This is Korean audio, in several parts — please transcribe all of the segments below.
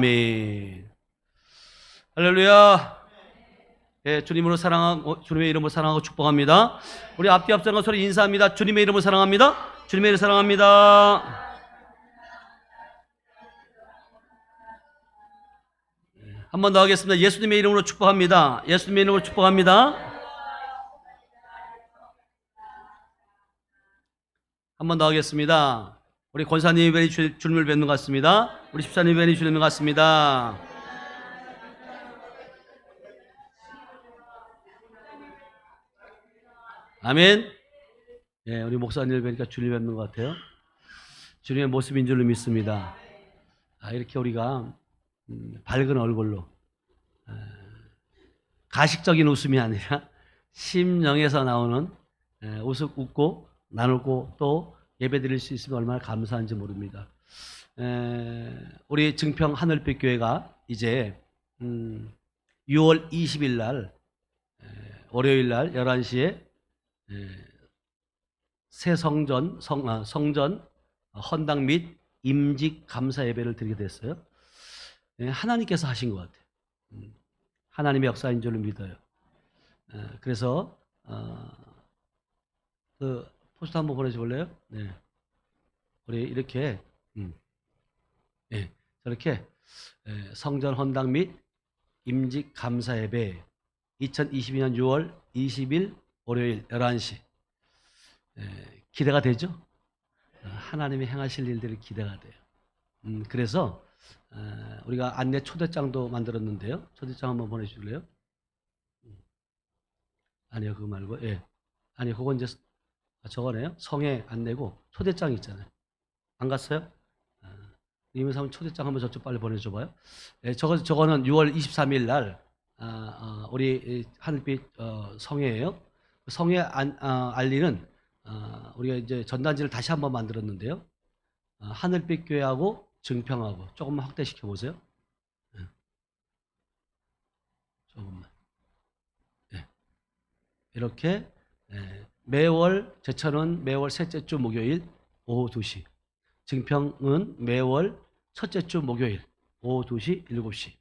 아멘. 할렐루야. 예, 주님의 이름으로 사랑하고 축복합니다. 우리 앞뒤 앞장과 소리 인사합니다. 주님의 이름으로 사랑합니다. 주님의 이름으로 사랑합니다. 한 번 더 하겠습니다. 예수님의 이름으로 축복합니다. 예수님의 이름으로 축복합니다. 한 번 더 하겠습니다. 우리 권사님이 뵈니 주님을 뵙는 것 같습니다. 우리 집사님이 뵈니 주님을 같습니다. 아멘. 예, 우리 목사님을 뵈니까 주님 뵙는 것 같아요. 주님의 모습인 줄로 믿습니다. 이렇게 우리가 밝은 얼굴로 가식적인 웃음이 아니라 심령에서 나오는 웃고 나누고 또 예배드릴 수 있으면 얼마나 감사한지 모릅니다. 우리 증평 하늘빛 교회가 이제 6월 20일 날 월요일 날 11시에 새 성전 헌당 및 임직 감사 예배를 드리게 됐어요. 하나님께서 하신 것 같아요. 하나님의 역사인 줄로 믿어요. 그래서 그 포스터 한번 보내주실래요? 네. 우리 이렇게 네, 저렇게 성전 헌당 및 임직 감사 예배 2022년 6월 20일 월요일 11시 기대가 되죠? 하나님이 행하실 일들이 기대가 돼요. 그래서 우리가 안내 초대장도 만들었는데요. 초대장 한번 보내주실래요? 아니요, 그거 말고, 예. 아니, 그건 이제 저거네요. 성에 안내고 초대장 있잖아요. 안 갔어요? 이면서 한번 초대장 한번 저쪽 빨리 보내줘봐요. 예, 저거는 6월 23일 날 우리 하늘빛 성회예요. 성회 알리는 우리가 이제 전단지를 다시 한번 만들었는데요. 하늘빛 교회하고 증평하고 조금만 확대시켜 보세요. 네. 조금만. 네. 이렇게 매월 제천은 매월 셋째 주 목요일 오후 2시, 증평은 매월 첫째 주 목요일 오후 2시, 7시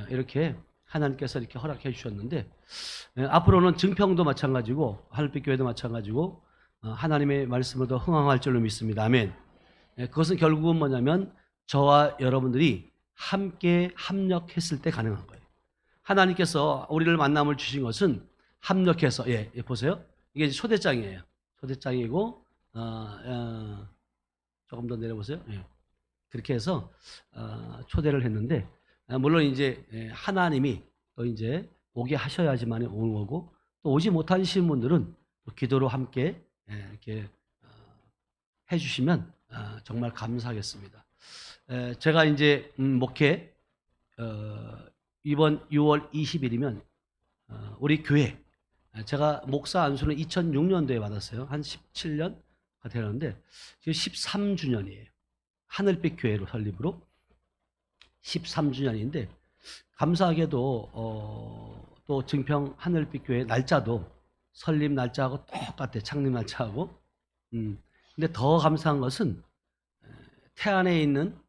이렇게 하나님께서 이렇게 허락해 주셨는데 앞으로는 증평도 마찬가지고 하늘빛 교회도 마찬가지고 하나님의 말씀을 더 흥황할 줄로 믿습니다. 아멘. 그것은 결국은 뭐냐면 저와 여러분들이 함께 합력했을 때 가능한 거예요. 하나님께서 우리를 만남을 주신 것은 합력해서 보세요. 이게 초대장이에요. 초대장이고 조금 더 내려보세요. 그렇게 해서 초대를 했는데 물론 이제 하나님이 또 이제 오게 하셔야지만 오는 거고 또 오지 못하신 분들은 기도로 함께 이렇게 해주시면 정말 감사하겠습니다. 제가 이제 목회 이번 6월 20일이면 우리 교회 제가 목사 안수는 2006년도에 받았어요. 한 17년가 되는데 지금 13주년이에요. 하늘빛 교회로 설립으로 13주년인데 감사하게도 또 증평 하늘빛 교회 날짜도 설립 날짜하고 똑같아요. 창립 날짜하고. 근데 더 감사한 것은 태안에 있는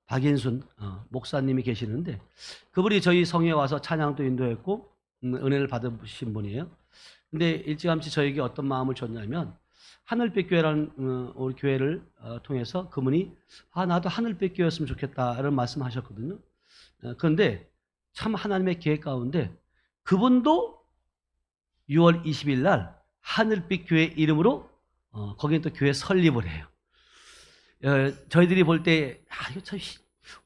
박인순 목사님이 계시는데 그분이 저희 성에 와서 찬양도 인도했고 은혜를 받으신 분이에요. 근데 일찌감치 저에게 어떤 마음을 줬냐면 하늘빛 교회라는 우리 교회를 통해서 그분이 나도 하늘빛 교회였으면 좋겠다 이런 말씀하셨거든요. 그런데 참 하나님의 계획 가운데 그분도 6월 20일 날 하늘빛 교회 이름으로 거기에 또 교회 설립을 해요. 저희들이 볼 때 이거 참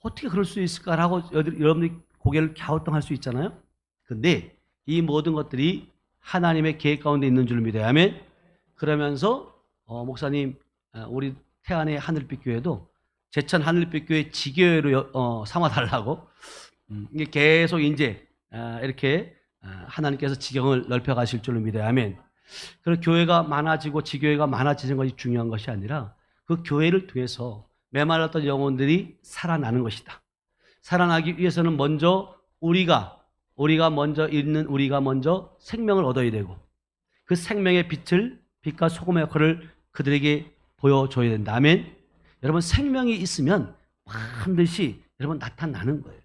어떻게 그럴 수 있을까라고 여러분들이 고개를 갸우뚱할 수 있잖아요. 근데 이 모든 것들이 하나님의 계획 가운데 있는 줄 믿어요. 아멘. 그러면서 목사님 우리 태안의 하늘빛 교회도 제천 하늘빛 교회 지교회로 삼아달라고 이게 계속 이제 이렇게 하나님께서 지경을 넓혀 가실 줄로 믿어요. 아멘. 그리고 교회가 많아지고 지교회가 많아지는 것이 중요한 것이 아니라 그 교회를 통해서 메말랐던 영혼들이 살아나는 것이다. 살아나기 위해서는 먼저 우리가 먼저 생명을 얻어야 되고 그 생명의 빛과 소금의 역할을 그들에게 보여줘야 된다. 아멘. 여러분 생명이 있으면 반드시 여러분 나타나는 거예요.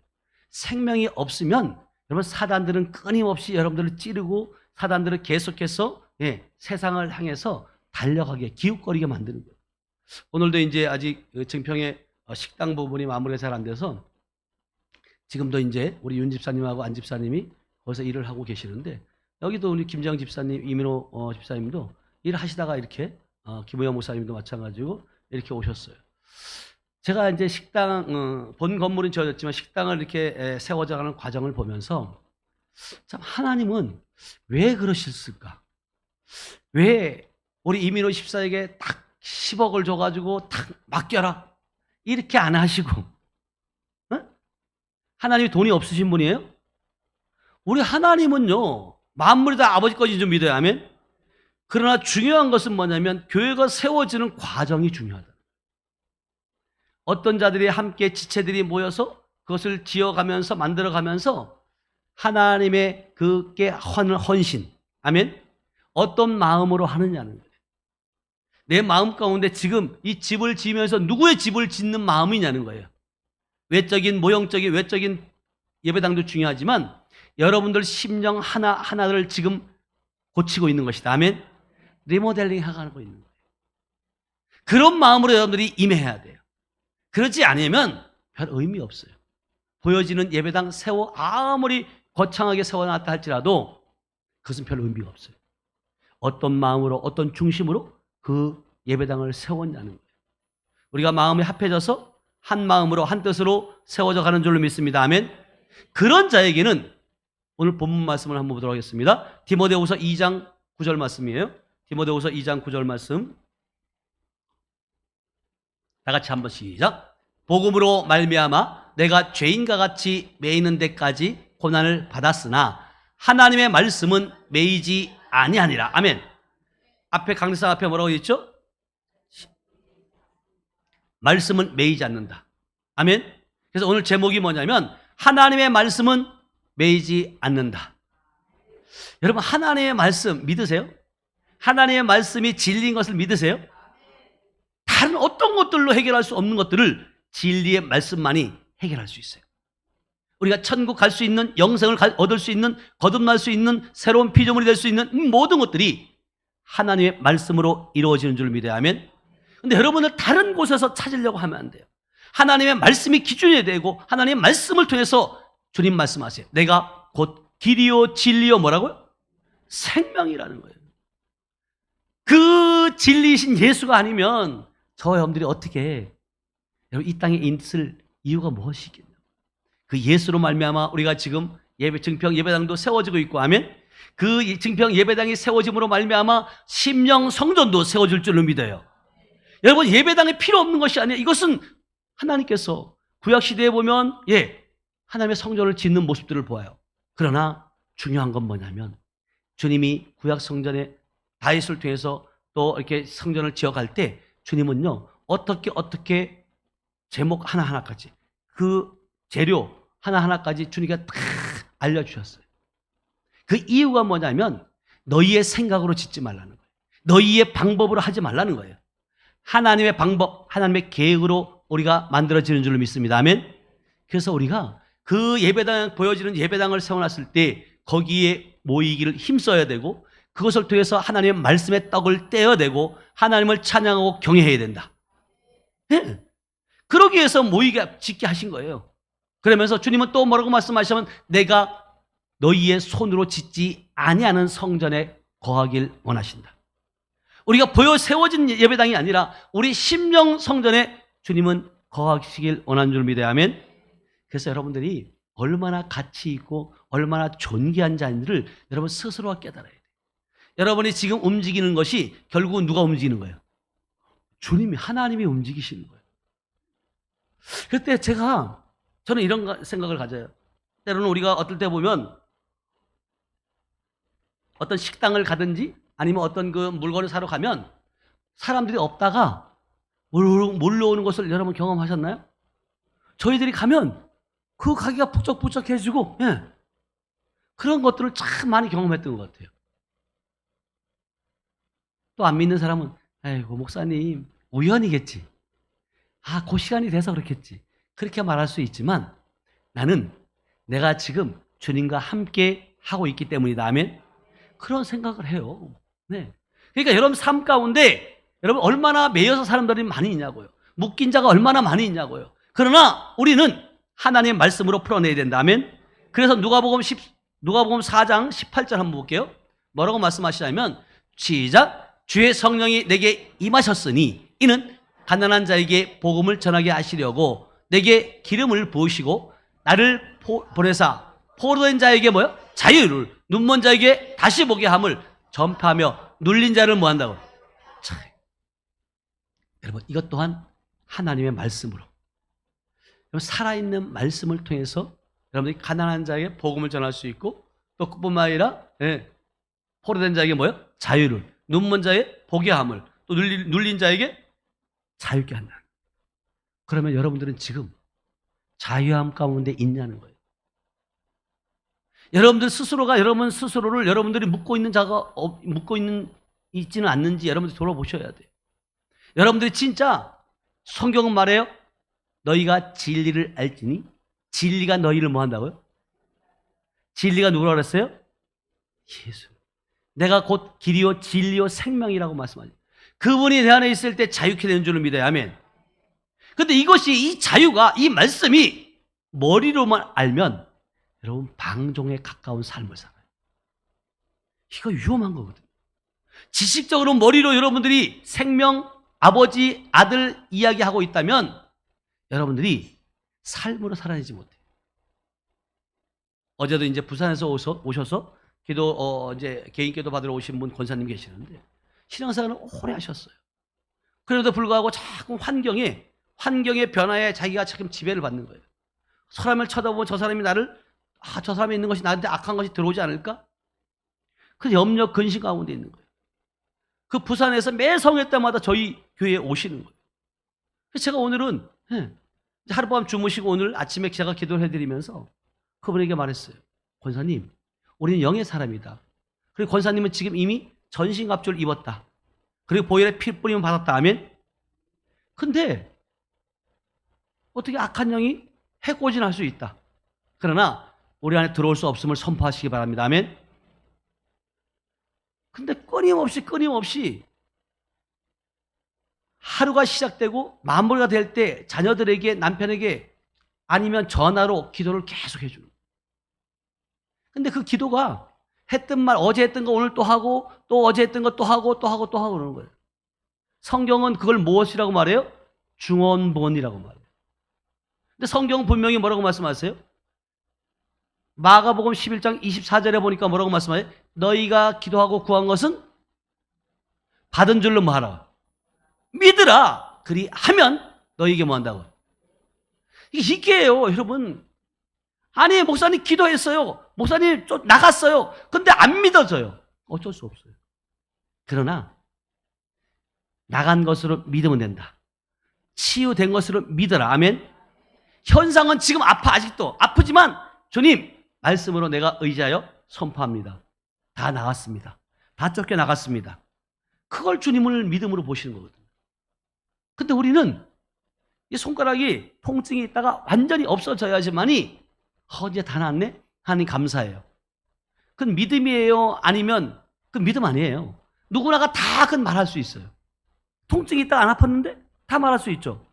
생명이 없으면 여러분 사단들은 끊임없이 여러분들을 찌르고 사단들을 계속해서 세상을 향해서 달려가게 기웃거리게 만드는 거예요. 오늘도 이제 아직 증평의 식당 부분이 마무리가 잘 안 돼서 지금도 이제 우리 윤 집사님하고 안 집사님이 거기서 일을 하고 계시는데 여기도 우리 김정 집사님, 이민호 집사님도 일하시다가 이렇게 김우영 목사님도 마찬가지고 이렇게 오셨어요. 제가 이제 식당 본 건물은 지어졌지만 식당을 이렇게 세워져가는 과정을 보면서 참 하나님은 왜 그러셨을까? 왜 우리 이민호 집사에게 딱 10억을 줘가지고 딱 맡겨라 이렇게 안 하시고 하나님이 돈이 없으신 분이에요? 우리 하나님은요 만물이 다 아버지 것인 줄 믿어야 하면 그러나 중요한 것은 뭐냐면 교회가 세워지는 과정이 중요하다. 어떤 자들이 함께 지체들이 모여서 그것을 지어가면서 만들어가면서 하나님의 그게 헌신 아멘 어떤 마음으로 하느냐는 거예요. 내 마음 가운데 지금 이 집을 지으면서 누구의 집을 짓는 마음이냐는 거예요. 외적인 모형적인 외적인 예배당도 중요하지만 여러분들 심령 하나하나를 지금 고치고 있는 것이다. 아멘. 리모델링 하고 있는 거예요. 그런 마음으로 여러분들이 임해야 돼요. 그렇지 않으면 별 의미 없어요. 보여지는 예배당 아무리 거창하게 세워놨다 할지라도 그것은 별 의미가 없어요. 어떤 마음으로 어떤 중심으로 그 예배당을 세웠냐는 거예요. 우리가 마음이 합해져서 한 마음으로 한 뜻으로 세워져 가는 줄로 믿습니다. 아멘. 그런 자에게는 오늘 본문 말씀을 한번 보도록 하겠습니다. 디모데후서 2장 9절 말씀이에요. 디모데후서 2장 9절 말씀 다 같이 한번 시작. 복음으로 말미암아 내가 죄인과 같이 매이는 데까지 고난을 받았으나 하나님의 말씀은 매이지 아니하니라. 아멘. 앞에 강대상 앞에 뭐라고 했죠? 말씀은 매이지 않는다. 아멘. 그래서 오늘 제목이 뭐냐면 하나님의 말씀은 매이지 않는다. 여러분 하나님의 말씀 믿으세요? 하나님의 말씀이 진리인 것을 믿으세요? 다른 어떤 것들로 해결할 수 없는 것들을 진리의 말씀만이 해결할 수 있어요. 우리가 천국 갈 수 있는 영생을 얻을 수 있는 거듭날 수 있는 새로운 피조물이 될 수 있는 모든 것들이 하나님의 말씀으로 이루어지는 줄 믿어야 하면 근데 여러분들 다른 곳에서 찾으려고 하면 안 돼요. 하나님의 말씀이 기준이 되고 하나님의 말씀을 통해서 주님 말씀하세요. 내가 곧 길이요 진리요 뭐라고요? 생명이라는 거예요. 그 진리이신 예수가 아니면 저와 여러분들이 어떻게 이 땅에 있을 이유가 무엇이겠냐? 그 예수로 말미암아 우리가 지금 증평 예배당도 세워지고 있고 하면 그 증평 예배당이 세워짐으로 말미암아 심령 성전도 세워질 줄로 믿어요. 여러분 예배당이 필요 없는 것이 아니에요. 이것은 하나님께서 구약 시대에 보면 하나님의 성전을 짓는 모습들을 보아요. 그러나 중요한 건 뭐냐면 주님이 구약 성전에 다윗을 통해서 또 이렇게 성전을 지어갈 때 주님은요 어떻게 제목 하나하나까지 그 재료 하나하나까지 주님께 다 알려주셨어요. 그 이유가 뭐냐면 너희의 생각으로 짓지 말라는 거예요. 너희의 방법으로 하지 말라는 거예요. 하나님의 방법, 하나님의 계획으로 우리가 만들어지는 줄로 믿습니다. 아멘. 그래서 우리가 그 예배당 보여지는 예배당을 세워놨을 때 거기에 모이기를 힘써야 되고 그것을 통해서 하나님의 말씀의 떡을 떼어야 되고 하나님을 찬양하고 경외해야 된다. 그러기 위해서 모이게 짓게 하신 거예요. 그러면서 주님은 또 뭐라고 말씀하시면 내가 너희의 손으로 짓지 아니하는 성전에 거하길 원하신다. 우리가 보여 세워진 예배당이 아니라 우리 심령 성전에 주님은 거하시길 원하는 줄 믿어야 하면 그래서 여러분들이 얼마나 가치 있고 얼마나 존귀한 자인지를 여러분 스스로가 깨달아야 돼요. 여러분이 지금 움직이는 것이 결국은 누가 움직이는 거예요? 주님이 하나님이 움직이시는 거예요. 그때 저는 이런 생각을 가져요. 때로는 우리가 어떨 때 보면 어떤 식당을 가든지 아니면 어떤 그 물건을 사러 가면 사람들이 없다가 몰려오는 것을 여러분 경험하셨나요? 저희들이 가면 그 가게가 북적북적해지고 그런 것들을 참 많이 경험했던 것 같아요. 또 안 믿는 사람은 아이고 목사님 우연이겠지. 아, 그 시간이 돼서 그렇겠지. 그렇게 말할 수 있지만 나는 내가 지금 주님과 함께 하고 있기 때문이다. 아멘. 그런 생각을 해요. 네. 그러니까 여러분 삶 가운데 여러분 얼마나 매여서 사람들이 많이 있냐고요. 묶인 자가 얼마나 많이 있냐고요. 그러나 우리는 하나님의 말씀으로 풀어내야 된다. 아멘. 그래서 누가복음 4장 18절 한번 볼게요. 뭐라고 말씀하시냐면 시작. 주의 성령이 내게 임하셨으니 이는 가난한 자에게 복음을 전하게 하시려고 내게 기름을 부으시고 나를 보내사 포로된 자에게 뭐요? 자유를, 눈먼 자에게 다시 보게 함을 전파하며 눌린 자를 뭐 한다고? 참. 여러분 이것 또한 하나님의 말씀으로 살아있는 말씀을 통해서 여러분들이 가난한 자에게 복음을 전할 수 있고 또 그뿐만 아니라 포로된 자에게 뭐요? 자유를, 눈먼 자의 보게 함을, 또 눌린 자에게 자유케 한다. 그러면 여러분들은 지금 자유함 가운데 있냐는 거예요. 여러분들 스스로가 여러분 스스로를 여러분들이 있지는 않는지 여러분들이 돌아보셔야 돼요. 여러분들이 진짜 성경은 말해요. 너희가 진리를 알지니 진리가 너희를 뭐 한다고요? 진리가 누구라고 그랬어요? 예수. 내가 곧 길이요 진리요 생명이라고 말씀하죠. 그분이 내 안에 있을 때 자유케 되는 줄을 믿어요. 아멘. 근데 이 자유가, 이 말씀이 머리로만 알면 여러분 방종에 가까운 삶을 살아요. 이거 위험한 거거든요. 지식적으로 머리로 여러분들이 생명, 아버지, 아들 이야기하고 있다면 여러분들이 삶으로 살아내지 못해요. 어제도 이제 부산에서 오셔서 이제 개인 기도 받으러 오신 분 권사님 계시는데 신앙생활을 오래 하셨어요. 그래도 불구하고 자꾸 환경의 변화에 자기가 지금 지배를 받는 거예요. 사람을 쳐다보면 저 사람이 저 사람이 있는 것이 나한테 악한 것이 들어오지 않을까? 그 염려, 근심 가운데 있는 거예요. 그 부산에서 매 성회 때마다 저희 교회에 오시는 거예요. 그래서 제가 오늘은 하룻밤 주무시고 오늘 아침에 제가 기도를 해드리면서 그분에게 말했어요. 권사님, 우리는 영의 사람이다. 그리고 권사님은 지금 이미 전신갑주를 입었다. 그리고 보혈의 피 뿌림을 받았다. 아멘. 근데 어떻게 악한 영이 해코진할 수 있다. 그러나 우리 안에 들어올 수 없음을 선포하시기 바랍니다. 아멘. 근데 끊임없이 하루가 시작되고 마무리가 될 때 자녀들에게, 남편에게 아니면 전화로 기도를 계속 해주는 거예요. 근데 그 기도가 했던 말, 어제 했던 거 오늘 또 하고, 또 어제 했던 거 또 하고 그러는 거예요. 성경은 그걸 무엇이라고 말해요? 중언부언이라고 말해요. 근데 성경은 분명히 뭐라고 말씀하세요? 마가복음 11장 24절에 보니까 뭐라고 말씀하세요? 너희가 기도하고 구한 것은 받은 줄로 뭐 하라? 믿으라. 그리하면 너희에게 뭐 한다고? 이게 해요, 여러분. 아니, 목사님 기도했어요. 목사님 좀 나갔어요. 근데 안 믿어져요. 어쩔 수 없어요. 그러나 나간 것으로 믿으면 된다. 치유된 것으로 믿어라. 아멘. 현상은 지금 아직도 아프지만 주님 말씀으로 내가 의지하여 선포합니다. 다 나갔습니다. 다 쫓겨나갔습니다. 그걸 주님을 믿음으로 보시는 거거든요. 근데 우리는 이 손가락이 통증이 있다가 완전히 없어져야지만이 이제 다 나았네? 하나님 감사해요. 그건 믿음이에요? 아니면 그건 믿음 아니에요. 누구나가 다 그건 말할 수 있어요. 통증이 있다가 안 아팠는데 다 말할 수 있죠.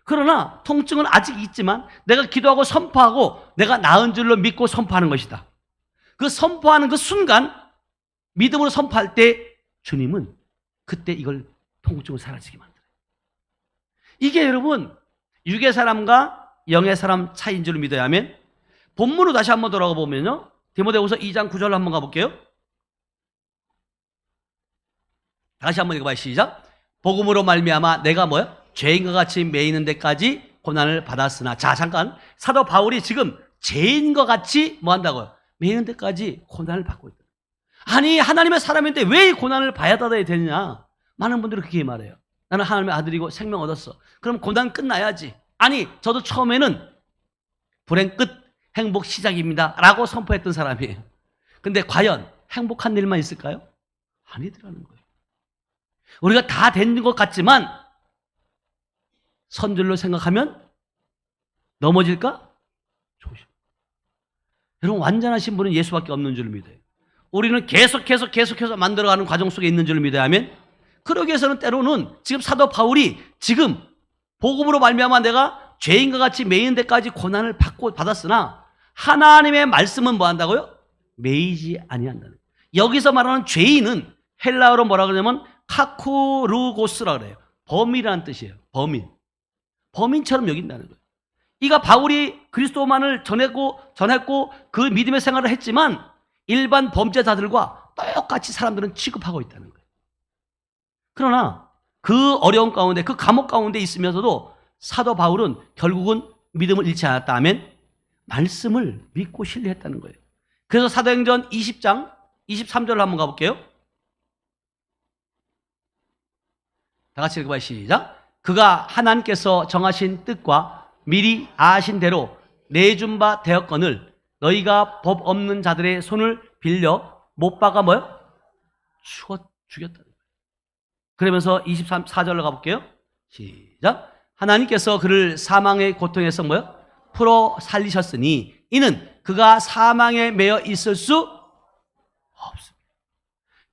그러나 통증은 아직 있지만 내가 기도하고 선포하고 내가 나은 줄로 믿고 선포하는 것이다. 그 선포하는 그 순간 믿음으로 선포할 때 주님은 그때 이걸 통증을 사라지게 만들어요. 이게 여러분 육의 사람과 영의 사람 차이인 줄 믿어야 하면 본문으로 다시 한번 돌아가 보면요. 디모데후서 2장 9절 한번 가볼게요. 다시 한번 읽어봐요. 시작. 복음으로 말미암아 내가 뭐야? 죄인과 같이 매이는 데까지 고난을 받았으나. 자, 잠깐. 사도 바울이 지금 죄인과 같이 뭐 한다고요? 매이는 데까지 고난을 받고 있다. 아니, 하나님의 사람인데 왜 고난을 받아야 되느냐? 많은 분들이 그렇게 말해요. 나는 하나님의 아들이고 생명 얻었어. 그럼 고난 끝나야지. 아니, 저도 처음에는 불행 끝, 행복 시작입니다 라고 선포했던 사람이에요. 근데 과연 행복한 일만 있을까요? 아니더라는 거예요. 우리가 다 된 것 같지만 선줄로 생각하면 넘어질까? 조심. 여러분, 완전하신 분은 예수밖에 없는 줄 믿어요. 우리는 계속해서 만들어가는 과정 속에 있는 줄 믿어야 하면, 그러기 위해서는 때로는 지금 사도 바울이 지금 복음으로 말미암아 내가 죄인과 같이 매이는 데까지 고난을 받았으나 하나님의 말씀은 뭐 한다고요? 매이지 아니한다는 거예요. 여기서 말하는 죄인은 헬라어로 뭐라 그러냐면 카쿠르고스라 그래요. 범인이라는 뜻이에요. 범인처럼 여긴다는 거예요. 이가 바울이 그리스도만을 전했고 그 믿음의 생활을 했지만 일반 범죄자들과 똑같이 사람들은 취급하고 있다는 거예요. 그러나 그 어려움 가운데, 그 감옥 가운데 있으면서도 사도 바울은 결국은 믿음을 잃지 않았다 하면 말씀을 믿고 신뢰했다는 거예요. 그래서 사도행전 20장 23절로 한번 가볼게요. 다 같이 읽어봐요. 시작. 그가 하나님께서 정하신 뜻과 미리 아신 대로 내준 바 되었거늘 너희가 법 없는 자들의 손을 빌려 못 박아 뭐요? 죽였다는 거예요. 그러면서 24절로 가볼게요. 시작. 하나님께서 그를 사망의 고통에서 뭐요? 풀어 살리셨으니 이는 그가 사망에 매여 있을 수 없습니다.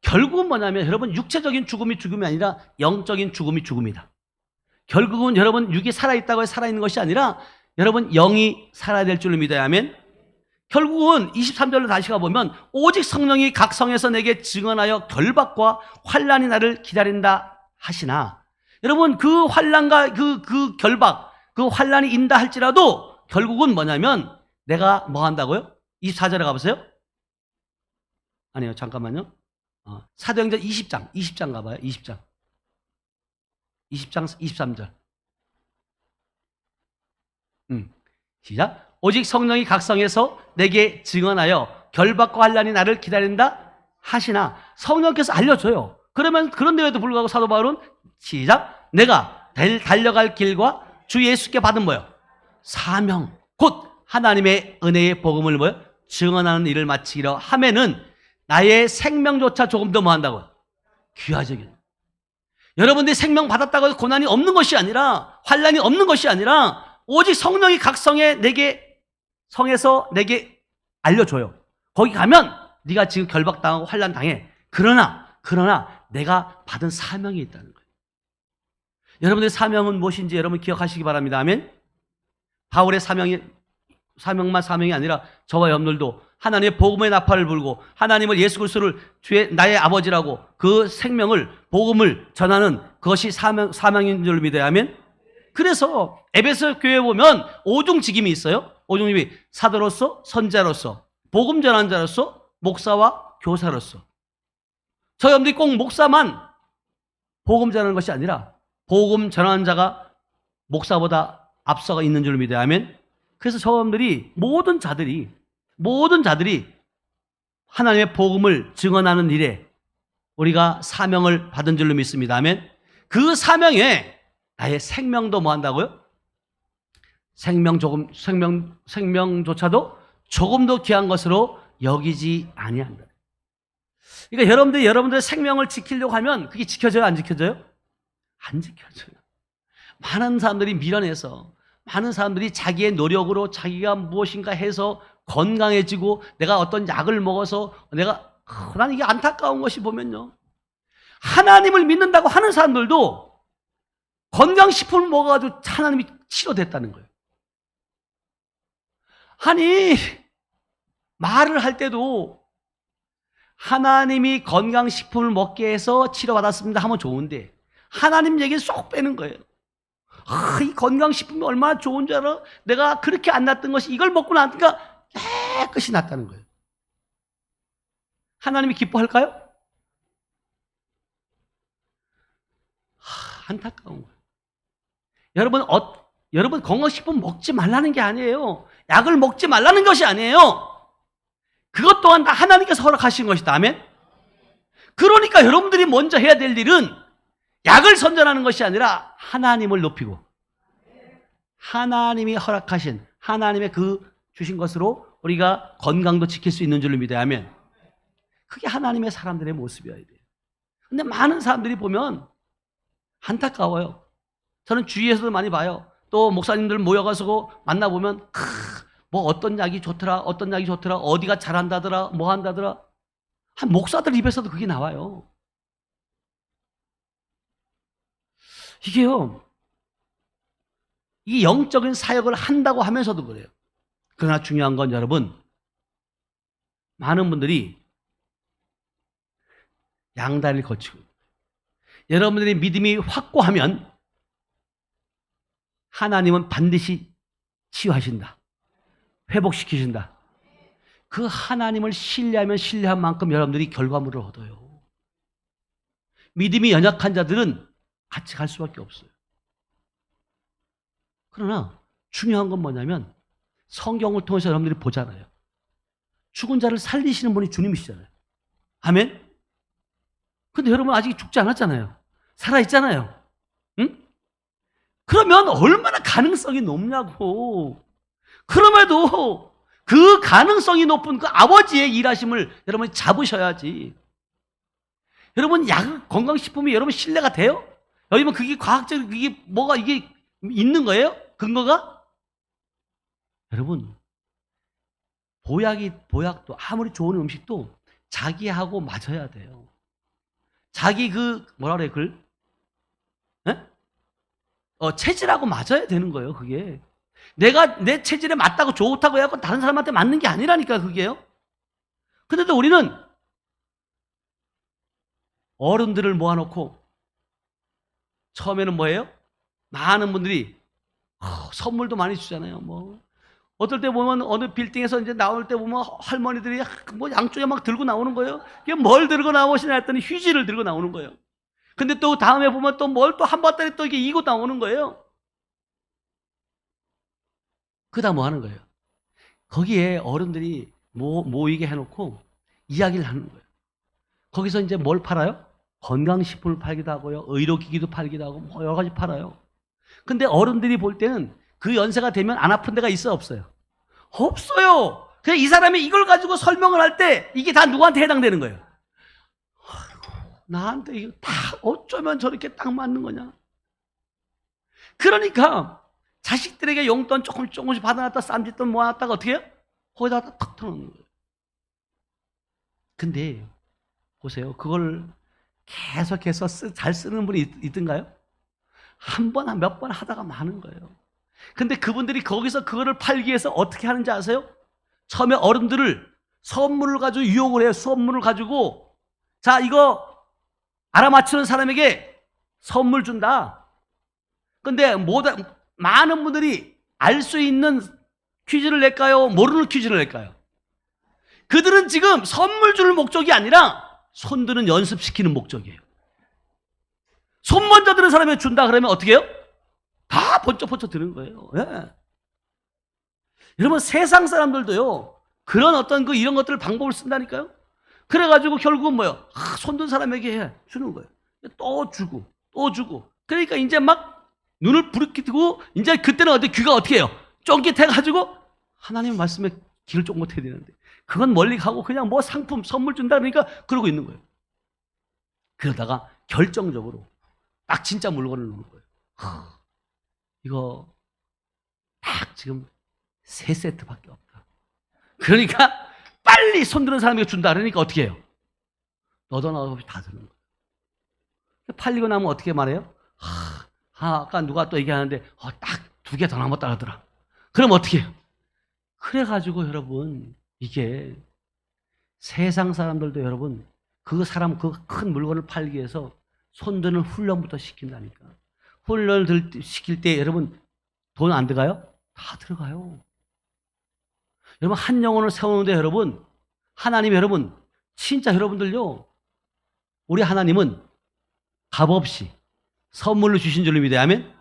결국은 뭐냐면 여러분, 육체적인 죽음이 아니라 영적인 죽음이다. 결국은 여러분, 육이 살아있다고 해서 살아있는 것이 아니라 여러분, 영이 살아야 될 줄을 믿어야 하면, 결국은 23절로 다시 가보면 오직 성령이 각 성에서 내게 증언하여 결박과 환난이 나를 기다린다 하시나, 여러분, 그 환난과 그 결박, 그 환난이 인다 할지라도 결국은 뭐냐면 내가 뭐 한다고요? 24절에 가보세요. 아니요, 잠깐만요. 사도행전 20장 가봐요. 20장 23절. 시작. 오직 성령이 각성해서 내게 증언하여 결박과 환난이 나를 기다린다 하시나, 성령께서 알려줘요. 그러면 그런데에도 불구하고 사도 바울은 시작. 내가 달려갈 길과 주 예수께 받은 뭐요? 사명, 곧 하나님의 은혜의 복음을 뭐요? 증언하는 일을 마치기로 하면은 나의 생명조차 조금 더 뭐 한다고요? 귀하적인. 여러분들이 생명 받았다고 해서 고난이 없는 것이 아니라, 환난이 없는 것이 아니라 오직 성령이 각성에 성에서 내게 알려줘요. 거기 가면 네가 지금 결박당하고 환난 당해. 그러나 내가 받은 사명이 있다는 거예요. 여러분들의 사명은 무엇인지 여러분 기억하시기 바랍니다. 아멘. 바울의 사명만 사명이 아니라 저와 여러분들도 하나님의 복음의 나팔을 불고 하나님을, 예수 그리스도를 나의 아버지라고 그 생명을, 복음을 전하는 그것이 사명인 줄 믿어야 하면, 그래서 에베소 교회에 보면 오중직임이 있어요. 오중직임이 사도로서, 선자로서, 복음 전환자로서, 목사와 교사로서. 저 여러분들이 꼭 목사만 복음 전하는 것이 아니라 복음 전환자가 목사보다 앞서가 있는 줄 믿어야 하면, 그래서 저 여러분들이 모든 자들이 하나님의 복음을 증언하는 일에 우리가 사명을 받은 줄로 믿습니다. 아멘. 그 사명에 나의 생명도 뭐 한다고요? 생명조차도 조금 더 귀한 것으로 여기지 아니한다. 그러니까 여러분들의 생명을 지키려고 하면 그게 지켜져요, 안 지켜져요? 안 지켜져요. 많은 사람들이 밀어내서, 많은 사람들이 자기의 노력으로 자기가 무엇인가 해서 건강해지고, 내가 어떤 약을 먹어서 난 이게 안타까운 것이 보면요, 하나님을 믿는다고 하는 사람들도 건강식품을 먹어가지고 하나님이 치료됐다는 거예요. 아니, 말을 할 때도 하나님이 건강식품을 먹게 해서 치료받았습니다 하면 좋은데, 하나님 얘기를 쏙 빼는 거예요. 이 건강식품이 얼마나 좋은 줄 알아? 내가 그렇게 안 났던 것이 이걸 먹고 나니까 깨끗이 낫다는 거예요. 하나님이 기뻐할까요? 안타까운 거예요. 여러분 건강식품 먹지 말라는 게 아니에요. 약을 먹지 말라는 것이 아니에요. 그것 또한 다 하나님께서 허락하신 것이다. 아멘. 그러니까 여러분들이 먼저 해야 될 일은 약을 선전하는 것이 아니라 하나님을 높이고, 하나님이 허락하신, 하나님의 그 주신 것으로 우리가 건강도 지킬 수 있는 줄로 믿어야 하면, 그게 하나님의 사람들의 모습이어야 돼요. 근데 많은 사람들이 보면 안타까워요. 저는 주위에서도 많이 봐요. 또 목사님들 모여가서 만나보면 뭐 어떤 약이 좋더라, 어떤 약이 좋더라, 어디가 잘한다더라, 뭐 한다더라. 한 목사들 입에서도 그게 나와요. 이게요, 이 영적인 사역을 한다고 하면서도 그래요. 그러나 중요한 건 여러분, 많은 분들이 양다리를 거치고, 여러분들의 믿음이 확고하면 하나님은 반드시 치유하신다, 회복시키신다. 그 하나님을 신뢰하면 신뢰한 만큼 여러분들이 결과물을 얻어요. 믿음이 연약한 자들은 같이 갈 수밖에 없어요. 그러나 중요한 건 뭐냐면 성경을 통해서 여러분들이 보잖아요. 죽은 자를 살리시는 분이 주님이시잖아요. 아멘? 근데 여러분 아직 죽지 않았잖아요. 살아있잖아요. 응? 그러면 얼마나 가능성이 높냐고. 그럼에도 그 가능성이 높은 그 아버지의 일하심을 여러분이 잡으셔야지. 여러분 건강식품이 여러분 신뢰가 돼요? 여러분 그게 과학적으로 그게 뭐가 이게 있는 거예요? 근거가? 여러분 보약도 아무리 좋은 음식도 자기하고 맞아야 돼요. 자기 그 뭐라 그래 글? 체질하고 맞아야 되는 거예요. 그게 내가 내 체질에 맞다고 좋다고 해갖고 다른 사람한테 맞는 게 아니라니까 그게요. 근데도 우리는 어른들을 모아놓고 처음에는 뭐예요? 많은 분들이 선물도 많이 주잖아요. 뭐 어떨 때 보면 어느 빌딩에서 이제 나올 때 보면 할머니들이 뭐 양쪽에 막 들고 나오는 거예요. 이게 뭘 들고 나오시나 했더니 휴지를 들고 나오는 거예요. 근데 또 다음에 보면 또 뭘 또 한 바따리 또 이게 이고 나오는 거예요. 그다음 뭐 하는 거예요? 거기에 어른들이 모이게 해놓고 이야기를 하는 거예요. 거기서 이제 뭘 팔아요? 건강식품을 팔기도 하고요, 의료기기도 팔기도 하고 뭐 여러 가지 팔아요. 근데 어른들이 볼 때는 그 연세가 되면 안 아픈 데가 있어요, 없어요? 없어요. 그래서 이 사람이 이걸 가지고 설명을 할 때 이게 다 누구한테 해당되는 거예요? 나한테 이거 다 어쩌면 저렇게 딱 맞는 거냐? 그러니까 자식들에게 용돈 조금씩 받아놨다 쌈짓돈 모아놨다가 어떻게 해요? 거기다가 탁 터놓는 거예요. 근데 보세요. 그걸 계속해서 잘 쓰는 분이 있던가요? 한 번, 몇 번 하다가 마는 거예요. 근데 그분들이 거기서 그거를 팔기 위해서 어떻게 하는지 아세요? 처음에 어른들을 선물을 가지고 유혹을 해요. 선물을 가지고 자 이거 알아맞히는 사람에게 선물 준다. 근데 많은 분들이 알 수 있는 퀴즈를 낼까요? 모르는 퀴즈를 낼까요? 그들은 지금 선물 줄 목적이 아니라 손드는 연습시키는 목적이에요. 손 먼저 드는 사람이 준다 그러면 어떻게 해요? 다 번쩍번쩍 드는 거예요. 네. 여러분 세상 사람들도요 그런 어떤 이런 것들을 방법을 쓴다니까요. 그래가지고 결국은 뭐예요? 손든 사람에게 주는 거예요. 또 주고 또 주고. 그러니까 이제 막 눈을 부르키고 이제 그때는 귀가 어떻게 해요? 쫑깃해가지고 하나님 말씀에 귀를 쫑긋해야 되는데 그건 멀리 가고 그냥 뭐 상품 선물 준다 그러니까 그러고 있는 거예요. 그러다가 결정적으로 딱 진짜 물건을 놓는 거예요. 이거 딱 지금 3세트밖에 없다. 그러니까 빨리 손드는 사람에게 준다 그러니까 어떻게 해요? 너도 나도 없이 다 드는 거예요. 팔리고 나면 어떻게 말해요? 아까 누가 또 얘기하는데 딱 2개 더 남았다 하더라. 그럼 어떻게 해요? 그래가지고 여러분 이게 세상 사람들도 여러분 그 큰 물건을 팔기 위해서 손드는 훈련부터 시킨다니까. 훈련을 시킬 때 여러분 돈 안 들어가요? 다 들어가요. 여러분 한 영혼을 세우는데 여러분 하나님 여러분 진짜 여러분들요 우리 하나님은 값없이 선물로 주신 줄로 믿어요. 아멘?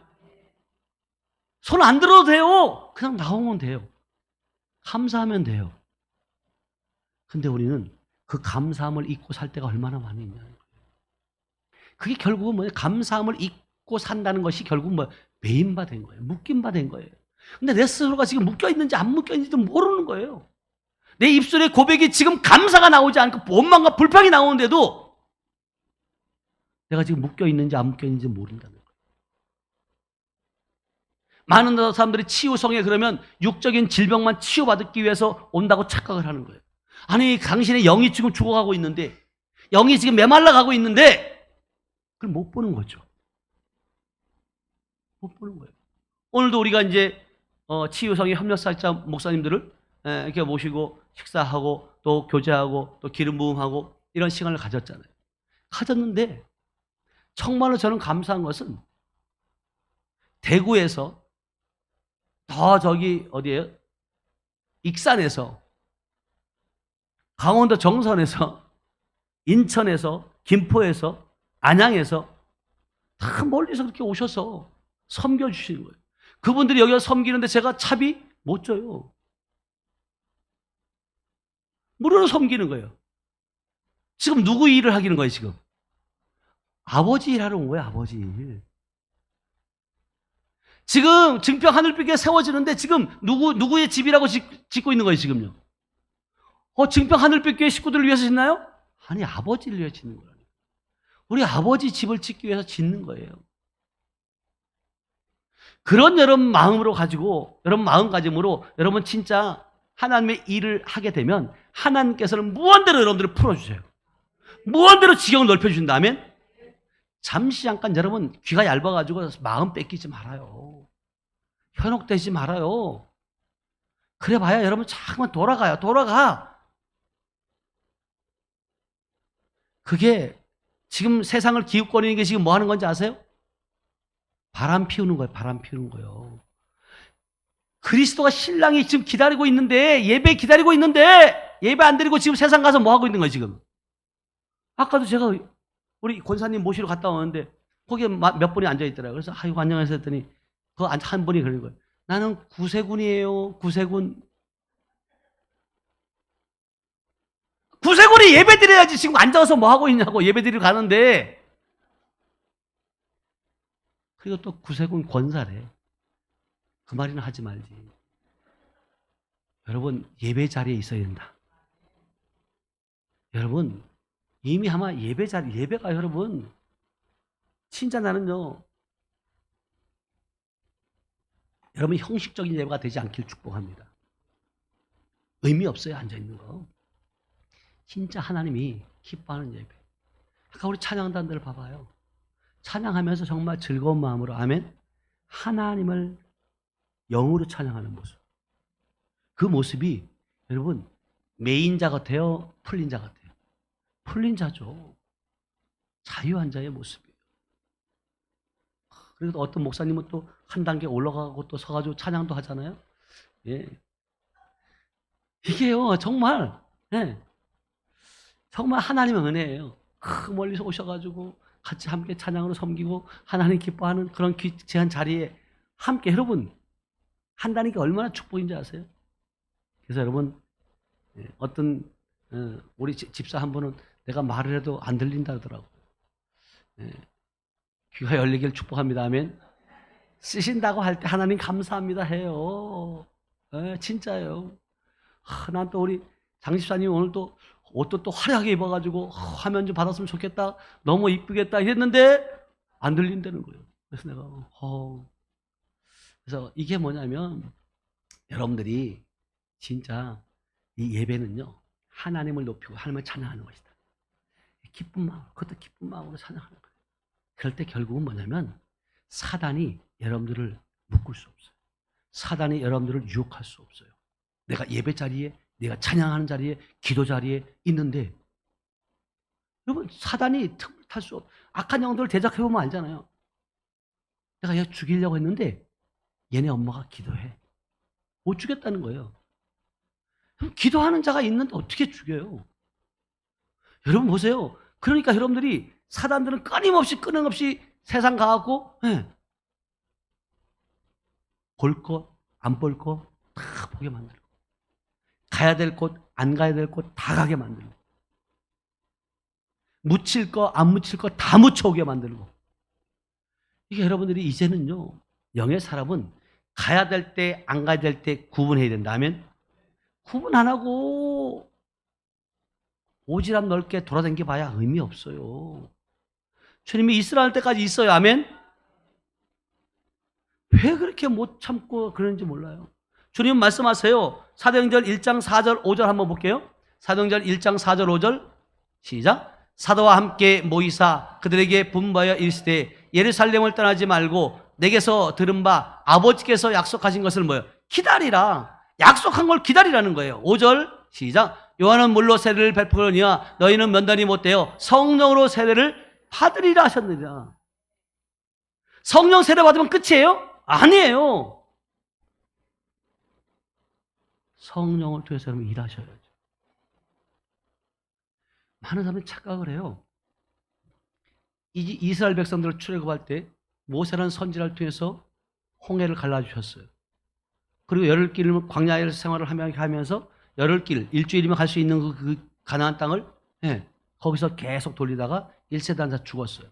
손 안 들어도 돼요. 그냥 나오면 돼요. 감사하면 돼요. 근데 우리는 그 감사함을 잊고 살 때가 얼마나 많이 있냐는 거예요. 그게 결국은 뭐예요? 감사함을 잊고 산다는 것이 결국은 뭐 매인바 된 거예요. 묶임바 된 거예요. 근데 내 스스로가 지금 묶여있는지 안 묶여있는지도 모르는 거예요. 내 입술에 고백이 지금 감사가 나오지 않고 원망과 불평이 나오는데도 내가 지금 묶여있는지 안 묶여있는지 모른다는 거예요. 많은 사람들이 치유성에 그러면 육적인 질병만 치유받기 위해서 온다고 착각을 하는 거예요. 아니, 당신의 영이 지금 죽어가고 있는데, 영이 지금 메말라가고 있는데 그걸 못 보는 거죠. 못 보는 거예요. 오늘도 우리가 이제 치유성의 협력사역자 목사님들을 이렇게 모시고 식사하고 또 교제하고 또 기름 부음하고 이런 시간을 가졌잖아요. 가졌는데 정말로 저는 감사한 것은 대구에서 더 저기 어디예요? 익산에서, 강원도 정선에서, 인천에서, 김포에서, 안양에서 다 멀리서 그렇게 오셔서 섬겨주시는 거예요. 그분들이 여기서 섬기는데 제가 차비 못 줘요. 무료로 섬기는 거예요. 지금 누구 일을 하기는 거예요, 지금? 아버지 일하러 온 거예요, 아버지 일. 지금 증평 하늘빛에 세워지는데 지금 누구의 집이라고 짓고 있는 거예요, 지금요? 증평 하늘빛교회 식구들을 위해서 짓나요? 아니, 아버지를 위해서 짓는 거예요. 우리 아버지 집을 짓기 위해서 짓는 거예요. 그런 여러분 마음으로 가지고, 여러분 마음가짐으로 여러분 진짜 하나님의 일을 하게 되면 하나님께서는 무한대로 여러분들을 풀어주세요. 무한대로 지경을 넓혀주신다면 잠시 잠깐 여러분 귀가 얇아가지고 마음 뺏기지 말아요. 현혹되지 말아요. 그래 봐야 여러분 잠깐만 돌아가. 그게 지금 세상을 기웃거리는 게 지금 뭐 하는 건지 아세요? 바람 피우는 거예요. 바람 피우는 거예요. 그리스도가 신랑이 지금 기다리고 있는데, 예배 기다리고 있는데 예배 안 드리고 지금 세상 가서 뭐 하고 있는 거예요, 지금? 아까도 제가 우리 권사님 모시러 갔다 오는데 거기에 몇 분이 앉아 있더라고요. 그래서 아이고 안녕하세요 했더니 그 한 분이 그러는 거예요. 나는 구세군이에요. 구세군. 구세군이 예배 드려야지 지금 앉아서 뭐 하고 있냐고. 예배 드리러 가는데. 그리고 또 구세군 권사래. 그 말이나 하지 말지. 여러분 예배 자리에 있어야 된다. 여러분 이미 아마 예배가 여러분 진짜 나는요, 여러분 형식적인 예배가 되지 않길 축복합니다. 의미 없어요, 앉아있는 거. 진짜 하나님이 기뻐하는 예배. 아까 우리 찬양단들 봐봐요. 찬양하면서 정말 즐거운 마음으로, 아멘, 하나님을 영으로 찬양하는 모습. 그 모습이 여러분 메인 자 같아요, 풀린 자 같아요? 풀린 자죠. 자유한 자의 모습이에요. 그리고 어떤 목사님은 또 한 단계 올라가고 또 서가지고 찬양도 하잖아요. 예. 이게요, 정말, 예. 정말 하나님의 은혜예요. 그 멀리서 오셔가지고 같이 함께 찬양으로 섬기고 하나님 기뻐하는 그런 귀한 자리에 함께 여러분 한다는 게 얼마나 축복인지 아세요? 그래서 여러분, 어떤 우리 집사 한 분은 내가 말을 해도 안 들린다 하더라고요. 귀가 열리길 축복합니다. 아멘. 쓰신다고 할 때 하나님 감사합니다 해요. 진짜요. 난 또 우리 장 집사님 오늘 또 옷도 또 화려하게 입어가지고 화면 좀 받았으면 좋겠다, 너무 이쁘겠다 이랬는데 안 들린다는 거예요. 그래서 내가 그래서 이게 뭐냐면 여러분들이 진짜 이 예배는요, 하나님을 높이고 하나님을 찬양하는 것이다. 기쁜 마음, 그것도 기쁜 마음으로 찬양하는 거예요. 그럴 때 결국은 뭐냐면 사단이 여러분들을 묶을 수 없어요. 사단이 여러분들을 유혹할 수 없어요. 내가 예배 자리에, 내가 찬양하는 자리에, 기도 자리에 있는데 여러분 사단이 틈을 탈 수 없어요. 악한 영들을 대적해보면 알잖아요. 내가 얘 죽이려고 했는데 얘네 엄마가 기도해. 못 죽였다는 거예요. 기도하는 자가 있는데 어떻게 죽여요? 여러분 보세요. 그러니까 여러분들이, 사단들은 끊임없이 세상 가갖고 볼 것, 안 볼 것 다 보게 만들고, 가야 될 곳, 안 가야 될 곳 다 가게 만들고, 묻힐 거, 안 묻힐 거 다 묻혀오게 만들고. 이게 여러분들이 이제는요, 영의 사람은 가야 될 때, 안 가야 될 때 구분해야 된다면, 구분 안 하고 오지랖 넓게 돌아다니게 봐야 의미 없어요. 주님이 이스라엘 때까지 있어요. 아멘. 왜 그렇게 못 참고 그러는지 몰라요. 주님 말씀하세요. 사도행전 1장 4절 5절 한번 볼게요. 사도행전 1장 4절 5절 시작. 사도와 함께 모이사 그들에게 분부하여 이르시되 예루살렘을 떠나지 말고 내게서 들은 바 아버지께서 약속하신 것을 뭐예요? 기다리라. 약속한 걸 기다리라는 거예요. 5절 시작. 요한은 물로 세례를 베푸느니와 너희는 면단이 못되어 성령으로 세례를 받으리라 하셨느니라. 성령 세례 받으면 끝이에요? 아니에요. 성령을 통해서 여러분 일하셔야죠. 많은 사람들이 착각을 해요. 이스라엘 백성들을 출애굽할 때 모세라는 선지자를 통해서 홍해를 갈라주셨어요. 그리고 열흘길 광야의 생활을 하면서 열흘길 일주일이면 갈 수 있는 그 가나안 땅을 거기서 계속 돌리다가 1세대 다 죽었어요.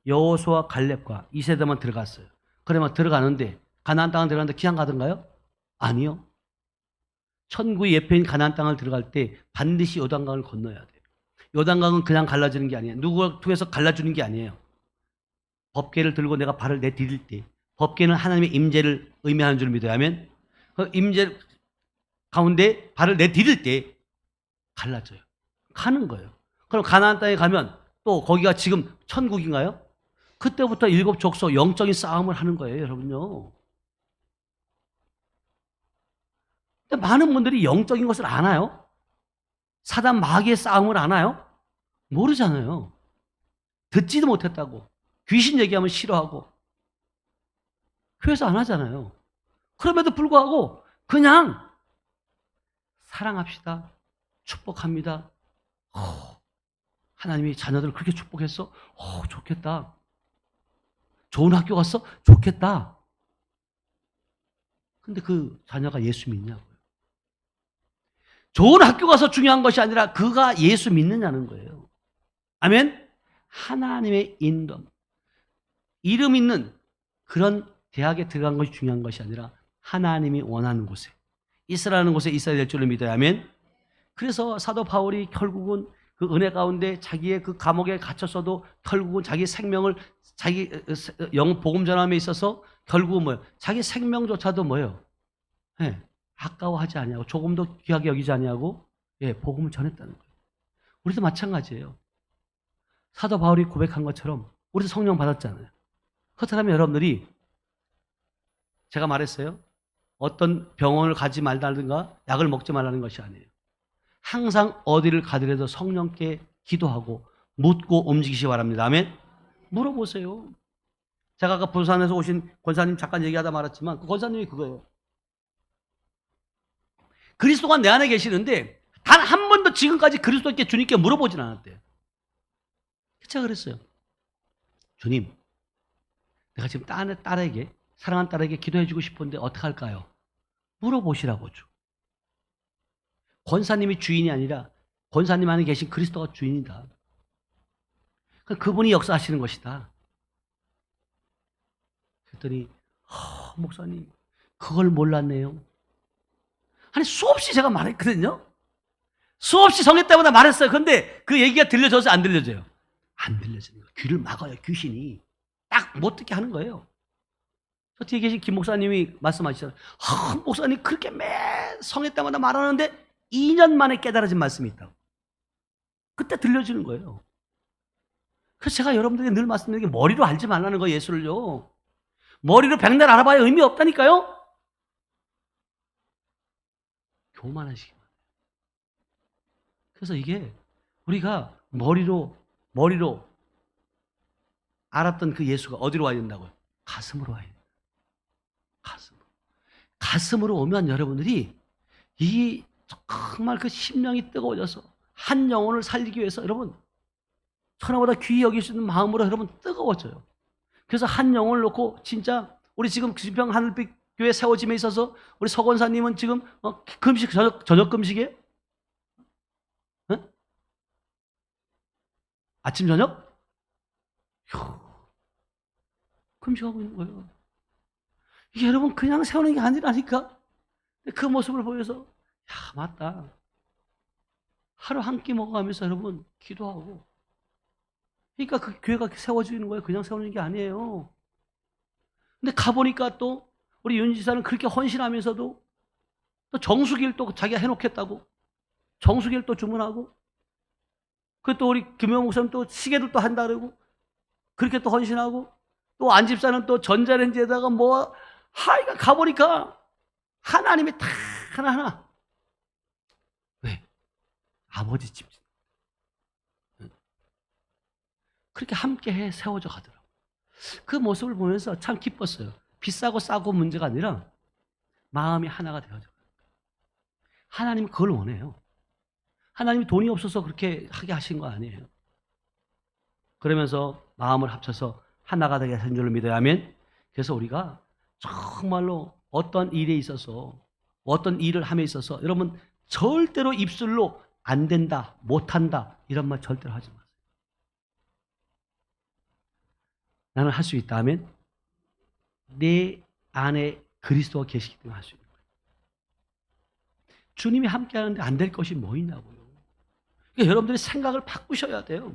여호수아 갈렙과 2세대만 들어갔어요. 그러면 들어가는데 가나안 땅을 들어가는데 그냥 가던가요? 아니요. 천국의 예표인 가나안 땅을 들어갈 때 반드시 요단강을 건너야 돼요. 요단강은 그냥 갈라지는 게 아니에요. 누구를 통해서 갈라주는 게 아니에요. 법궤를 들고 내가 발을 내디딜 때 법궤는 하나님의 임재를 의미하는 줄 믿어야 하면 그 임재 가운데 발을 내디딜 때 갈라져요. 가는 거예요. 그럼 가나안 땅에 가면 또 거기가 지금 천국인가요? 그때부터 7 족속 영적인 싸움을 하는 거예요, 여러분요. 근데 많은 분들이 영적인 것을 아나요? 사단 마귀의 싸움을 아나요? 모르잖아요. 듣지도 못했다고. 귀신 얘기하면 싫어하고. 교회에서 안 하잖아요. 그럼에도 불구하고 그냥 사랑합시다. 축복합니다. 하나님이 자녀들을 그렇게 축복했어? 좋겠다. 좋은 학교 갔어? 좋겠다. 근데 그 자녀가 예수 믿냐고요. 좋은 학교 가서 중요한 것이 아니라 그가 예수 믿느냐는 거예요. 아멘? 하나님의 인도. 이름 있는 그런 대학에 들어간 것이 중요한 것이 아니라 하나님이 원하는 곳에 있으라는 곳에 있어야 될 줄을 믿어야 하면. 그래서 사도 바울이 결국은 그 은혜 가운데 자기의 그 감옥에 갇혔어도 결국은 자기 생명을 자기 복음 전함에 있어서 결국은 뭐예요? 자기 생명조차도 뭐예요? 아까워하지 아니하고 조금도 귀하게 여기지 아니하고 복음을 전했다는 거예요. 우리도 마찬가지예요. 사도 바울이 고백한 것처럼 우리도 성령 받았잖아요. 그렇다면 여러분들이 제가 말했어요. 어떤 병원을 가지 말다든가 약을 먹지 말라는 것이 아니에요. 항상 어디를 가더라도 성령께 기도하고 묻고 움직이시기 바랍니다. 아멘? 물어보세요. 제가 아까 부산에서 오신 권사님 잠깐 얘기하다 말았지만 그 권사님이 그거예요. 그리스도가 내 안에 계시는데 단 한 번도 지금까지 그리스도께 주님께 물어보진 않았대요. 제가 그랬어요. 주님, 내가 지금 딸에게 사랑하는 딸에게 기도해주고 싶은데 어떻게 할까요? 물어보시라고죠. 권사님이 주인이 아니라 권사님 안에 계신 그리스도가 주인이다. 그분이 역사하시는 것이다. 그랬더니 목사님 그걸 몰랐네요. 아니 수없이 제가 말했거든요. 수없이 성경 때마다 말했어요. 그런데 그 얘기가 들려져서 안 들려져요. 안 들려지는 거예요. 귀를 막아요. 귀신이. 딱 못 듣게 하는 거예요. 저 뒤에 계신 김 목사님이 말씀하시잖아요. 목사님 그렇게 매 성회 때마다 말하는데 2년 만에 깨달아진 말씀이 있다고. 그때 들려지는 거예요. 그래서 제가 여러분들에게 늘 말씀드리는 게 머리로 알지 말라는 거예요. 예수를요. 머리로 백날 알아봐야 의미 없다니까요. 교만하시기 바랍니다. 그래서 이게 우리가 머리로 알았던 그 예수가 어디로 와야 된다고요? 가슴으로 와야 돼요. 가슴으로 오면 여러분들이 이 정말 그 심령이 뜨거워져서 한 영혼을 살리기 위해서 여러분 천하보다 귀히 여길 수 있는 마음으로 여러분 뜨거워져요. 그래서 한 영혼을 놓고 진짜 우리 지금 기준평 하늘빛 교회 세워짐에 있어서 우리 서 권사님은 지금 금식 저녁 금식이에요? 아침 저녁? 금식하고 있는 거예요. 이게 여러분 그냥 세우는 게 아니라니까. 그 모습을 보여서 맞다. 하루 한 끼 먹어가면서 여러분 기도하고. 그러니까 그 교회가 세워지는 거예요. 그냥 세우는 게 아니에요. 근데 가보니까 또 우리 윤 지사는 그렇게 헌신하면서도 또 정수기를 또 자기가 해놓겠다고 정수기를 또 주문하고, 그 또 우리 김영 목사님 또 시계를 또 한다 그러고 그렇게 또 헌신하고, 또 안 집사는 또 전자레인지에다가 뭐 하여간 가보니까 하나님이 다 하나하나, 왜? 아버지 집 그렇게 함께 세워져 가더라고요. 그 모습을 보면서 참 기뻤어요. 비싸고 싸고 문제가 아니라 마음이 하나가 되어져. 하나님이 그걸 원해요. 하나님이 돈이 없어서 그렇게 하게 하신 거 아니에요. 그러면서 마음을 합쳐서 하나가 되게 하신 줄을 믿어야 하면, 그래서 우리가 정말로 어떤 일에 있어서, 어떤 일을 함에 있어서 여러분 절대로 입술로 안 된다, 못한다 이런 말 절대로 하지 마세요. 나는 할 수 있다 하면 내 안에 그리스도가 계시기 때문에 할 수 있는 거예요. 주님이 함께 하는데 안 될 것이 뭐 있냐고요. 그러니까 여러분들이 생각을 바꾸셔야 돼요.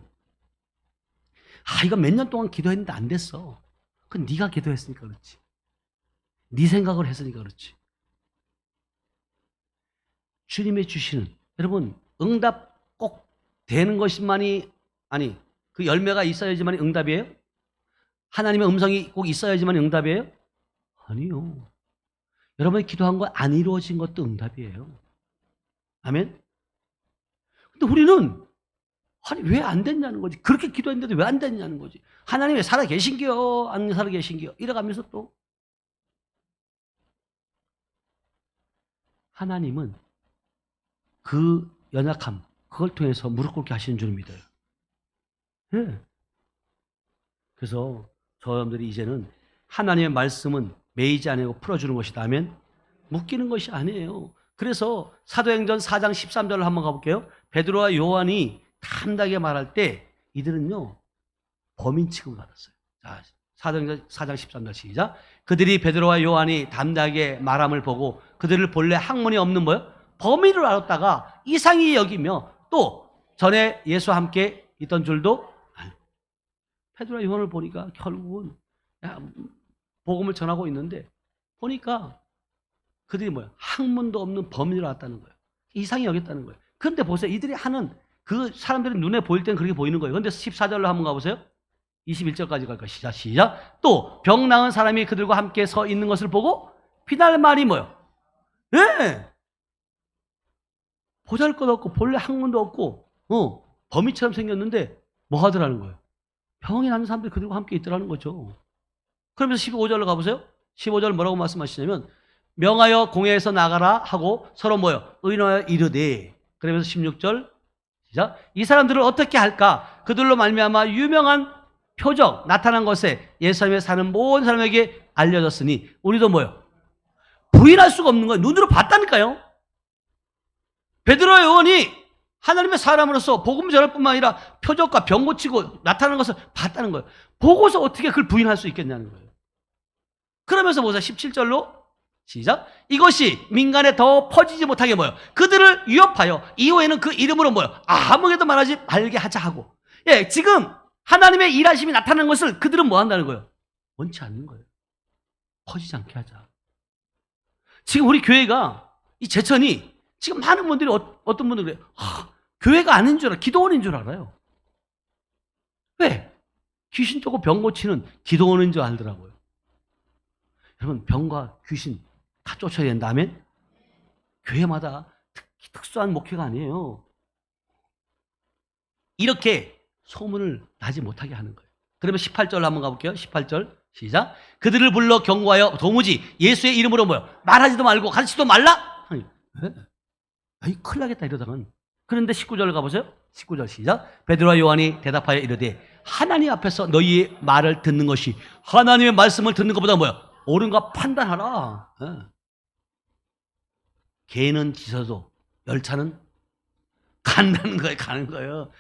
이거 몇 년 동안 기도했는데 안 됐어. 그건 네가 기도했으니까 그렇지. 네 생각을 했으니까 그렇지. 주님의 주시는, 여러분 응답 꼭 되는 것만이, 아니 그 열매가 있어야지만 응답이에요? 하나님의 음성이 꼭 있어야지만 응답이에요? 아니요. 여러분이 기도한 거 안 이루어진 것도 응답이에요. 아멘? 근데 우리는 왜 안 됐냐는 거지. 그렇게 기도했는데도 왜 안 됐냐는 거지. 하나님 왜 살아 계신겨? 안 살아 계신겨? 이래가면서 또 하나님은 그 연약함, 그걸 통해서 무릎 꿇게 하시는 줄 믿어요. 네. 그래서 저 여러분들이 이제는 하나님의 말씀은 매이지 아니고 풀어주는 것이다 하면 묶이는 것이 아니에요. 그래서 사도행전 4장 13절을 한번 가볼게요. 베드로와 요한이 담대하게 말할 때 이들은요 범인 취급을 받았어요. 자, 사도행전 4장 13절 시작. 그들이 베드로와 요한이 담대하게 말함을 보고 그들을 본래 학문이 없는 뭐요? 범인을 알았다가 이상히 여기며 또 전에 예수와 함께 있던 줄도 알고. 베드로와 요한을 보니까 결국은 복음을 전하고 있는데 보니까 그들이 뭐야? 학문도 없는 범인을 알았다는 거예요. 이상히 여겼다는 거예요. 그런데 보세요. 이들이 하는 그 사람들이 눈에 보일 때는 그렇게 보이는 거예요. 그런데 14절로 한번 가보세요. 21절까지 갈까요? 시작. 또 병 나은 사람이 그들과 함께 서 있는 것을 보고 피날 말이 뭐예요? 네. 보잘것없고 본래 학문도 없고 범인처럼 생겼는데 뭐 하더라는 거예요? 병이 나는 사람들이 그들과 함께 있더라는 거죠. 그러면서 15절로 가보세요. 15절 뭐라고 말씀하시냐면 명하여 공회에서 나가라 하고 서로 뭐요? 의논하여 이르되. 그러면서 16절 시작. 이 사람들을 어떻게 할까? 그들로 말미암아 유명한 표적 나타난 것에 예루살렘에 사는 모든 사람에게 알려졌으니 우리도 뭐요? 부인할 수가 없는 거예요. 눈으로 봤다니까요. 베드로와 요한이 하나님의 사람으로서 복음 전할 뿐만 아니라 표적과 병 고치고 나타나는 것을 봤다는 거예요. 보고서 어떻게 그걸 부인할 수 있겠냐는 거예요. 그러면서 보세요. 17절로 시작. 이것이 민간에 더 퍼지지 못하게 뭐요? 그들을 위협하여 이후에는 그 이름으로 뭐요? 아무에도 말하지 말게 하자 하고. 예, 지금 하나님의 일하심이 나타나는 것을 그들은 뭐 한다는 거예요? 원치 않는 거예요. 퍼지지 않게 하자. 지금 우리 교회가 이 제천이 지금 많은 분들이 어떤 분들이 그래요. 교회가 아닌 줄 알아. 기도원인 줄 알아요. 왜? 귀신 쫓고 병 고치는 기도원인 줄 알더라고요. 여러분 병과 귀신 다 쫓아야 된다면 교회마다 특수한 목회가 아니에요. 이렇게 소문을 나지 못하게 하는 거예요. 그러면 18절 한번 가볼게요. 18절 시작. 그들을 불러 경고하여 도무지 예수의 이름으로 뭐요? 말하지도 말고 가르치지도 말라. 아니, 왜? 아니 큰일 나겠다 이러다간. 그런데 19절 가보세요. 19절 시작. 베드로와 요한이 대답하여 이르되 하나님 앞에서 너희의 말을 듣는 것이 하나님의 말씀을 듣는 것보다 뭐야? 옳은가 판단하라. 개는 짖어도 열차는 간다는 거예요. 가는 거예요.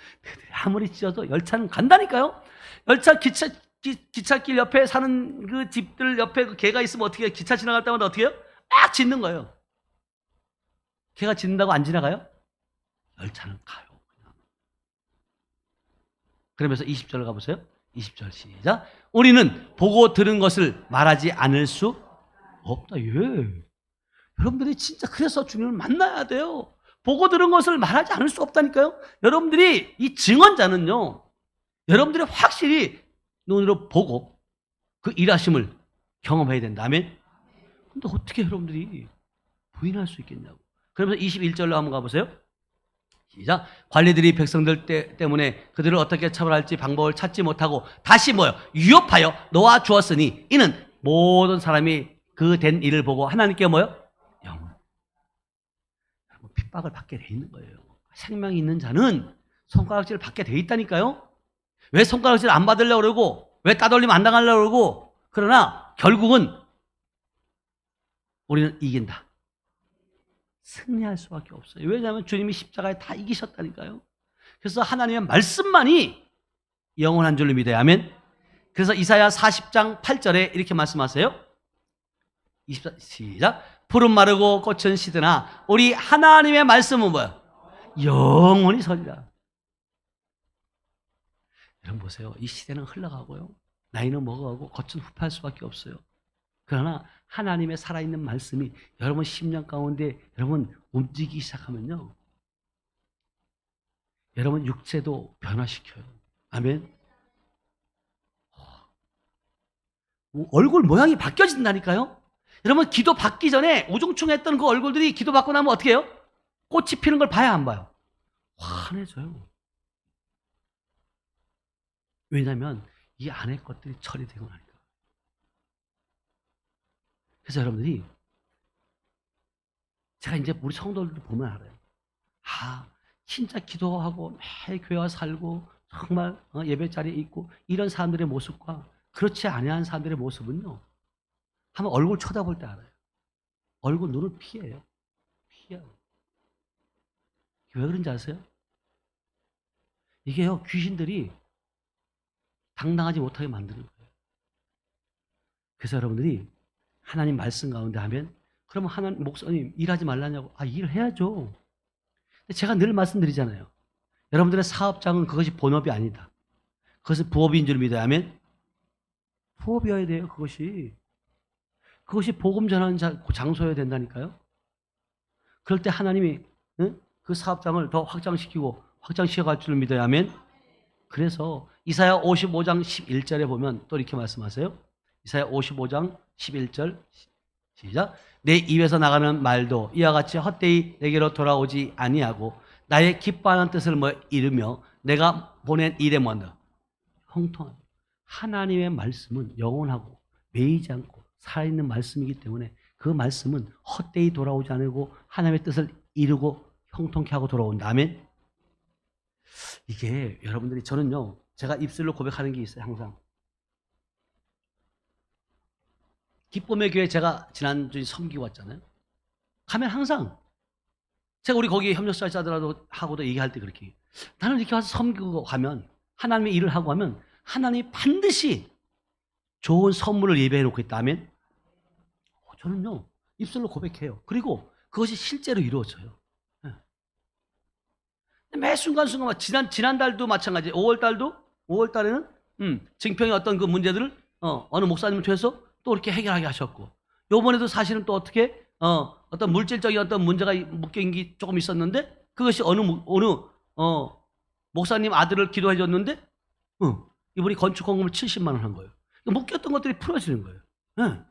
아무리 짖어도 열차는 간다니까요. 열차 기찻길 옆에 사는 그 집들 옆에 그 개가 있으면 어떻게 해요? 기차 지나갈 때마다 어떻게 해요? 막 짖는 거예요. 개가 짖는다고 안 지나가요? 열차는 가요. 그냥. 그러면서 20절 가보세요. 20절 시작. 우리는 보고 들은 것을 말하지 않을 수 없다. 예. 여러분들이 진짜 그래서 주님을 만나야 돼요. 보고 들은 것을 말하지 않을 수 없다니까요. 여러분들이 이 증언자는요, 여러분들이 확실히 눈으로 보고 그 일하심을 경험해야 된다면, 근데 어떻게 여러분들이 부인할 수 있겠냐고. 그러면서 21절로 한번 가보세요. 시작. 관리들이 백성들 때문에 그들을 어떻게 처벌할지 방법을 찾지 못하고 다시 뭐요? 위협하여 놓아 주었으니 이는 모든 사람이 그 된 일을 보고 하나님께 뭐요? 영원. 핍박을 받게 돼 있는 거예요. 생명이 있는 자는 손가락질을 받게 돼 있다니까요. 왜 손가락질 안 받으려고 그러고 왜 따돌림 안 당하려고 그러고, 그러나 결국은 우리는 이긴다. 승리할 수밖에 없어요. 왜냐하면 주님이 십자가에 다 이기셨다니까요. 그래서 하나님의 말씀만이 영원한 줄로 믿어야. 아멘. 그래서 이사야 40장 8절에 이렇게 말씀하세요. 24, 시작. 푸른 마르고 꽃은 시드나 우리 하나님의 말씀은 뭐야? 영원히 서리라. 여러분 보세요. 이 시대는 흘러가고요. 나이는 먹어가고 겉은 후패할 수밖에 없어요. 그러나 하나님의 살아있는 말씀이 여러분 심령 가운데 여러분 움직이기 시작하면요, 여러분 육체도 변화시켜요. 아멘. 얼굴 모양이 바뀌어진다니까요. 여러분 기도 받기 전에 우중충했던 그 얼굴들이 기도 받고 나면 어떻게 해요? 꽃이 피는 걸 봐야 안 봐요? 환해져요. 왜냐하면 이 안에 것들이 처리되고 나니까. 그래서 여러분들이, 제가 이제 우리 성도들도 보면 알아요. 아, 진짜 기도하고 매일 교회 와서 살고 정말 예배 자리에 있고 이런 사람들의 모습과 그렇지 아니한 사람들의 모습은요, 한번 얼굴 쳐다볼 때 알아요. 얼굴 눈을 피해요. 피해요. 왜 그런지 아세요? 이게요, 귀신들이 당당하지 못하게 만드는 거예요. 그래서 여러분들이 하나님 말씀 가운데 하면, 그러면 하나님 목사님 일하지 말라냐고. 아, 일을 해야죠. 근데 제가 늘 말씀드리잖아요. 여러분들의 사업장은 그것이 본업이 아니다. 그것은 부업인 줄 믿어야 하면 부업이어야 돼요. 그것이 복음 전하는 장소여야 된다니까요. 그럴 때 하나님이 그 사업장을 더 확장시켜갈 줄 믿어야 하면. 그래서 이사야 55장 11절에 보면 또 이렇게 말씀하세요. 이사야 55장 11절 시작. 내 입에서 나가는 말도 이와 같이 헛되이 내게로 돌아오지 아니하고 나의 기뻐하는 뜻을 이루며 내가 보낸 일에 형통하다. 하나님의 말씀은 영원하고 매이지 않고 살아있는 말씀이기 때문에 그 말씀은 헛되이 돌아오지 않고 하나님의 뜻을 이루고 형통케 하고 돌아온다. 아멘. 이게 여러분들이, 저는요, 제가 입술로 고백하는 게 있어요. 항상 기쁨의 교회 제가 지난주에 섬기고 왔잖아요. 가면 항상 제가 우리 거기 협력사자들하고도 얘기할 때 그렇게, 나는 이렇게 와서 섬기고 가면, 하나님의 일을 하고 하면 하나님이 반드시 좋은 선물을 예배해 놓고 있다면, 저는요 입술로 고백해요. 그리고 그것이 실제로 이루어져요. 매 순간순간, 지난달도 마찬가지. 5월달에는 증평의 어떤 그 문제들을 어느 목사님을 통해서 또 이렇게 해결하게 하셨고, 요번에도 사실은 또 어떻게 어떤 물질적인 어떤 문제가 묶인 게 조금 있었는데, 그것이 어느 목사님 아들을 기도해 줬는데 이분이 건축 헌금을 70만 원 한 거예요. 묶였던 것들이 풀어지는 거예요. 네.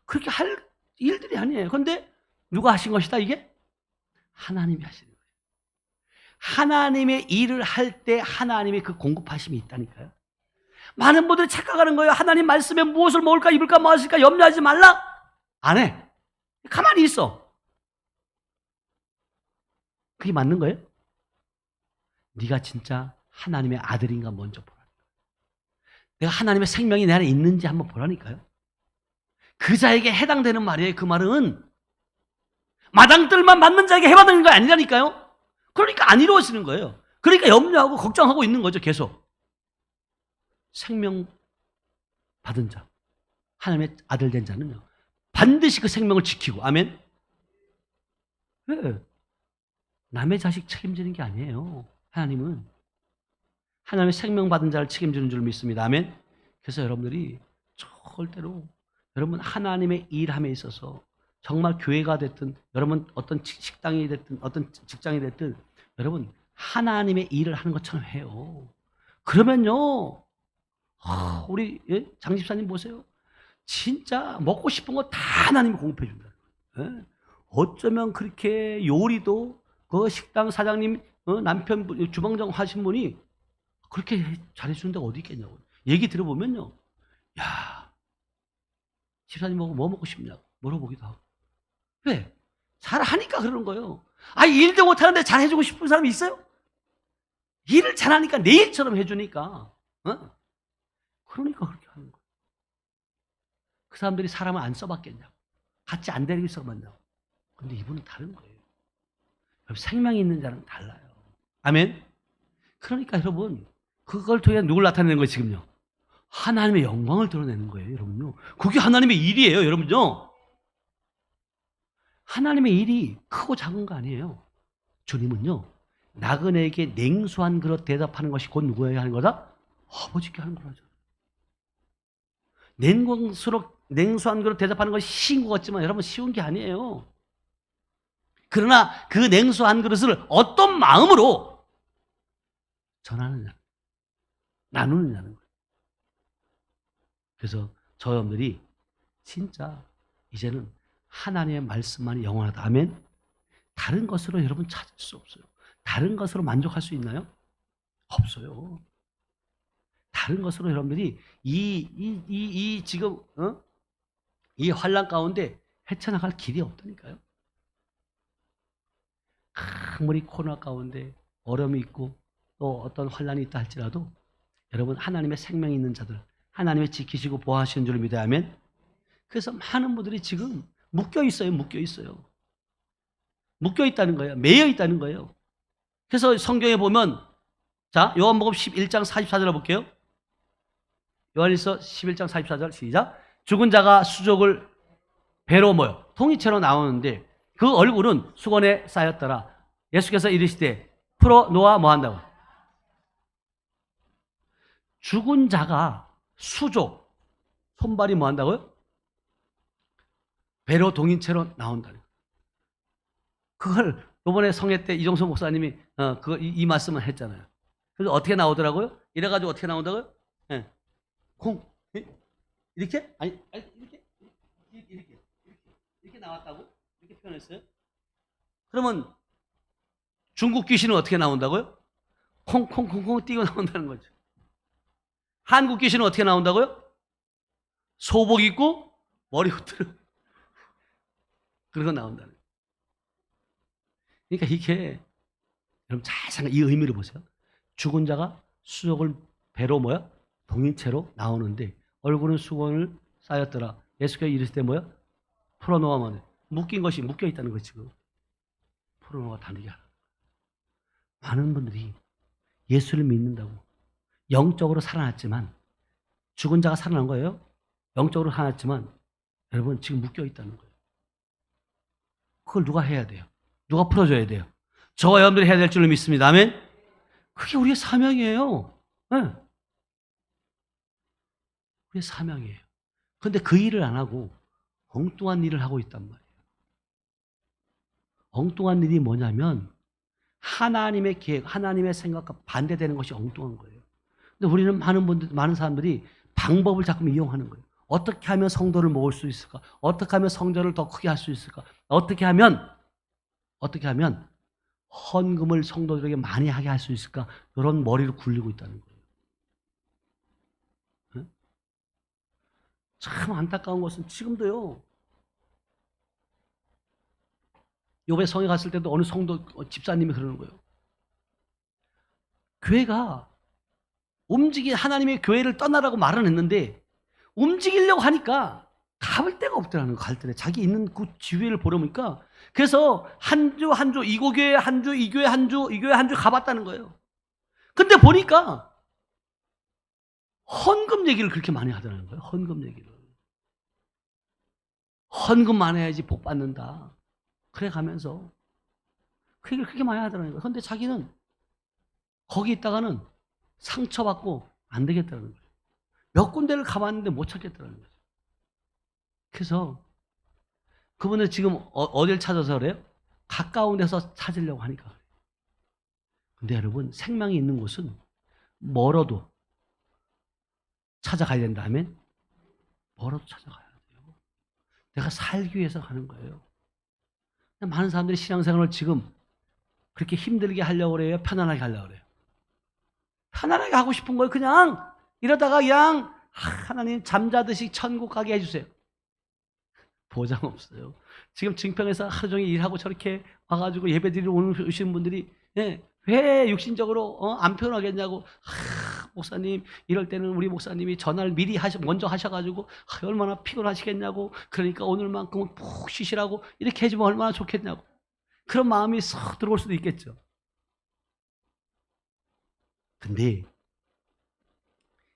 그렇게 할 일들이 아니에요. 그런데 누가 하신 것이다 이게? 하나님이 하시는 거예요. 하나님의 일을 할 때 하나님의 그 공급하심이 있다니까요. 많은 분들이 착각하는 거예요. 하나님 말씀에 무엇을 먹을까 입을까 마실까 염려하지 말라? 안 해. 가만히 있어. 그게 맞는 거예요? 네가 진짜 하나님의 아들인가 먼저 보라. 내가 하나님의 생명이 내 안에 있는지 한번 보라니까요. 그 자에게 해당되는 말이에요. 그 말은 마당들만 맞는 자에게 해당되는 거 아니라니까요. 그러니까 안 이루어지는 거예요. 그러니까 염려하고 걱정하고 있는 거죠. 계속. 생명 받은 자, 하나님의 아들 된 자는요, 반드시 그 생명을 지키고. 아멘. 왜? 남의 자식 책임지는 게 아니에요. 하나님은 하나님의 생명 받은 자를 책임지는 줄 믿습니다. 아멘. 그래서 여러분들이 절대로 여러분 하나님의 일함에 있어서 정말 교회가 됐든 여러분 어떤 식당이 됐든 어떤 직장이 됐든 여러분 하나님의 일을 하는 것처럼 해요. 그러면요. 우리 장 집사님 보세요. 진짜 먹고 싶은 거 다 하나님이 공급해 준다. 예? 어쩌면 그렇게 요리도 그 식당 사장님 남편 주방장 하신 분이 그렇게 잘해주는 데가 어디 있겠냐고. 얘기 들어보면요. 야, 집사님 뭐 먹고 싶냐고 물어보기도 하고. 왜? 잘하니까 그러는 거예요. 아, 일도 못하는데 잘해주고 싶은 사람이 있어요? 일을 잘하니까 내 일처럼 해주니까. 그러니까 그렇게 하는 거예요. 그 사람들이 사람을 안 써봤겠냐고. 같이 안 데리고 있어봤냐고. 근데 이분은 다른 거예요. 생명이 있는 자는 달라요. 아멘? 그러니까 여러분, 그걸 통해 누굴 나타내는 거예요, 지금요? 하나님의 영광을 드러내는 거예요, 여러분요. 그게 하나님의 일이에요, 여러분요. 하나님의 일이 크고 작은 거 아니에요. 주님은요, 나그네에게 냉수한 그릇 대답하는 것이 곧 누구에게 하는 거다? 아버지께 하는 거라죠. 냉수한 그릇 대답하는 것이 쉬운 것 같지만 여러분 쉬운 게 아니에요. 그러나 그 냉수한 그릇을 어떤 마음으로 전하느냐, 나누느냐는 거예요. 그래서 저 여러분들이 진짜 이제는 하나님의 말씀만이 영원하다. 아멘. 다른 것으로 여러분 찾을 수 없어요. 다른 것으로 만족할 수 있나요? 없어요. 다른 것으로 여러분들이 지금 이 환란 가운데 헤쳐나갈 길이 없다니까요. 아무리 코로나 가운데 어려움이 있고 또 어떤 환란이 있다 할지라도 여러분 하나님의 생명이 있는 자들 하나님의 지키시고 보호하시는 줄 믿어야 하면 그래서 많은 분들이 지금 묶여 있어요. 묶여 있다는 거예요. 매여 있다는 거예요. 그래서 성경에 보면 자 요한복음 11장 44절 볼게요. 요한일서 11장 44절 시작. 죽은 자가 수족을 배로 모여 통이체로 나오는데 그 얼굴은 수건에 쌓였더라. 예수께서 이르시되 풀어 놓아 뭐 한다고? 죽은 자가 수족 손발이 뭐 한다고요? 배로 동인체로 나온다는 거예요. 그걸 이번에 성회 때 이종석 목사님이 이 말씀을 했잖아요. 그래서 어떻게 나오더라고요? 이래가지고 어떻게 나온다고요? 네. 이렇게? 아니 이렇게 나왔다고? 이렇게 표현했어요? 그러면 중국 귀신은 어떻게 나온다고요? 콩콩콩콩 뛰고 나온다는 거죠. 한국 귀신은 어떻게 나온다고요? 소복 입고 머리 후트를 그러고 나온다는 거예요. 그러니까 이게 여러분 잘 생각 이 의미를 보세요. 죽은 자가 수족을 배로 뭐야? 동인체로 나오는데 얼굴은 수건을 쌓였더라. 예수께서 이르시되 뭐야? 풀어놓으면 묶인 것이 묶여 있다는 거지 지금. 풀어놓아 다르게 하라. 많은 분들이 예수를 믿는다고 영적으로 살아났지만 죽은 자가 살아난 거예요. 영적으로 살아났지만 여러분 지금 묶여 있다는 거예요. 그걸 누가 해야 돼요? 누가 풀어줘야 돼요? 저와 여러분들이 해야 될 줄로 믿습니다. 아멘? 그게 우리의 사명이에요. 네. 우리의 사명이에요. 그런데 그 일을 안 하고 엉뚱한 일을 하고 있단 말이에요. 엉뚱한 일이 뭐냐면 하나님의 계획, 하나님의 생각과 반대되는 것이 엉뚱한 거예요. 근데 우리는 많은 사람들이 방법을 자꾸 이용하는 거예요. 어떻게 하면 성도를 모을 수 있을까? 어떻게 하면 성전을 더 크게 할 수 있을까? 어떻게 하면 헌금을 성도들에게 많이 하게 할 수 있을까? 이런 머리를 굴리고 있다는 거예요. 네? 참 안타까운 것은 지금도요. 요번에 성에 갔을 때도 어느 성도 집사님이 그러는 거예요. 교회가 하나님의 교회를 떠나라고 말은 했는데 움직이려고 하니까 가볼 데가 없더라는 거. 갈 때는 자기 있는 그 지위를 보려니까 그래서 한 주 이 교회 한 주, 이 교회 한 주, 이 교회 한 주 가봤다는 거예요. 근데 보니까 헌금 얘기를 그렇게 많이 하더라는 거예요. 헌금 얘기를. 헌금만 해야지 복 받는다. 그래 가면서 그 얘기를 그렇게 많이 하더라는 거예요. 근데 자기는 거기 있다가는 상처받고 안 되겠다는 거예요. 몇 군데를 가봤는데 못 찾겠다는 거죠. 그래서 그분은 지금 어딜 찾아서 그래요? 가까운 데서 찾으려고 하니까 그래요. 근데 여러분, 생명이 있는 곳은 멀어도 찾아가야 된다면 멀어도 찾아가야 돼요. 내가 살기 위해서 가는 거예요. 많은 사람들이 신앙생활을 지금 그렇게 힘들게 하려고 그래요? 편안하게 하려고 그래요? 편안하게 하고 싶은 거예요. 그냥 이러다가 그냥 하나님 잠자듯이 천국 가게 해주세요. 보장 없어요. 지금 증평에서 하루 종일 일하고 저렇게 와가지고 예배드리러 오시는 분들이 왜 육신적으로 안 편하겠냐고. 목사님, 이럴 때는 우리 목사님이 전화를 미리 먼저 하셔가지고 얼마나 피곤하시겠냐고. 그러니까 오늘만큼은 푹 쉬시라고 이렇게 해주면 얼마나 좋겠냐고. 그런 마음이 쏙 들어올 수도 있겠죠. 근데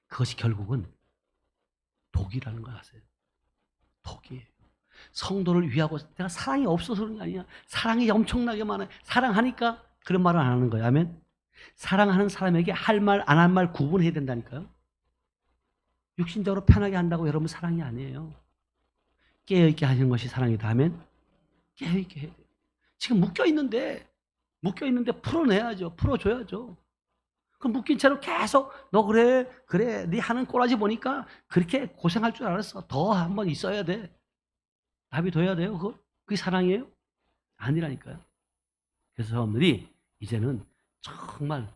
그것이 결국은 독이라는 걸 아세요? 독이에요. 성도를 위하고, 내가 사랑이 없어서 그런 게 아니야. 사랑이 엄청나게 많아요. 사랑하니까 그런 말을 안 하는 거예요. 아멘. 사랑하는 사람에게 할 말, 안 할 말 구분해야 된다니까요. 육신적으로 편하게 한다고 여러분 사랑이 아니에요. 깨어있게 하시는 것이 사랑이다. 아멘. 깨어있게 해야 돼요. 지금 묶여있는데 풀어내야죠. 풀어줘야죠. 그 묶인 채로 계속 너 그래 네 하는 꼬라지 보니까 그렇게 고생할 줄 알았어. 더 한번 있어야 돼. 답이 둬야 돼요. 그게 사랑이에요? 아니라니까요. 그래서 여러분들이 이제는 정말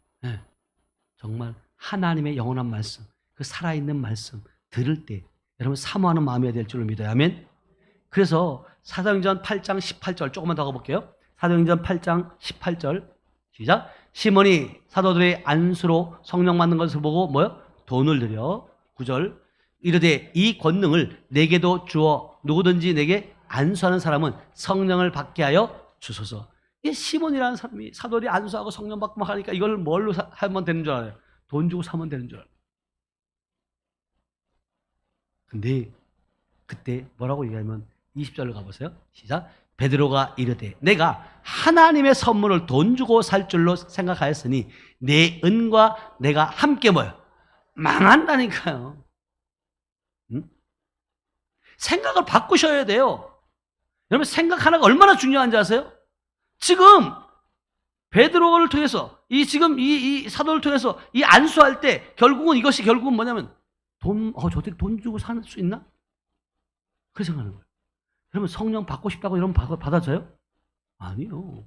하나님의 영원한 말씀, 그 살아있는 말씀 들을 때 여러분 사모하는 마음이 될 줄을 믿어요. 아멘. 그래서 사도행전 8장 18절 조금만 더 가볼게요. 사도행전 8장 18절 시작. 시몬이 사도들의 안수로 성령 받는 것을 보고 돈을 들여 9절 이르되 이 권능을 내게도 주어 누구든지 내게 안수하는 사람은 성령을 받게 하여 주소서. 이게 시몬이라는 사람이 사도들이 안수하고 성령 받고 막 하니까 이걸 뭘로 하면 되는 줄 알아요? 돈 주고 사면 되는 줄 알아요. 근데 그때 뭐라고 얘기하면 20절로 가보세요. 시작. 베드로가 이르되 내가 하나님의 선물을 돈 주고 살 줄로 생각하였으니 내 은과 내가 함께 망한다니까요. 응? 생각을 바꾸셔야 돼요. 여러분 생각 하나가 얼마나 중요한지 아세요? 지금 베드로를 통해서 이 사도를 통해서 이 안수할 때 결국은 뭐냐면 저들이 돈 주고 살 수 있나? 그렇게 생각하는 거예요. 여러분 성령 받고 싶다고 여러분 받아줘요? 아니요.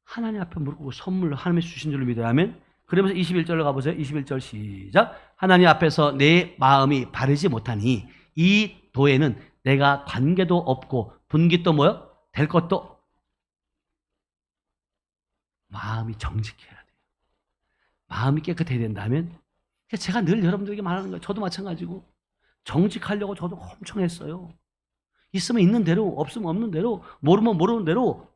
하나님 앞에 무릎 꿇고 선물로 하나님이 주신 줄로 믿어야 하면. 그러면서 21절로 가보세요. 21절 시작. 하나님 앞에서 내 마음이 바르지 못하니 이 도에는 내가 관계도 없고 분깃도 될 것도. 마음이 정직해야 돼요. 마음이 깨끗해야 된다면. 제가 늘 여러분들에게 말하는 거예요. 저도 마찬가지고 정직하려고 저도 엄청 했어요. 있으면 있는 대로, 없으면 없는 대로, 모르면 모르는 대로,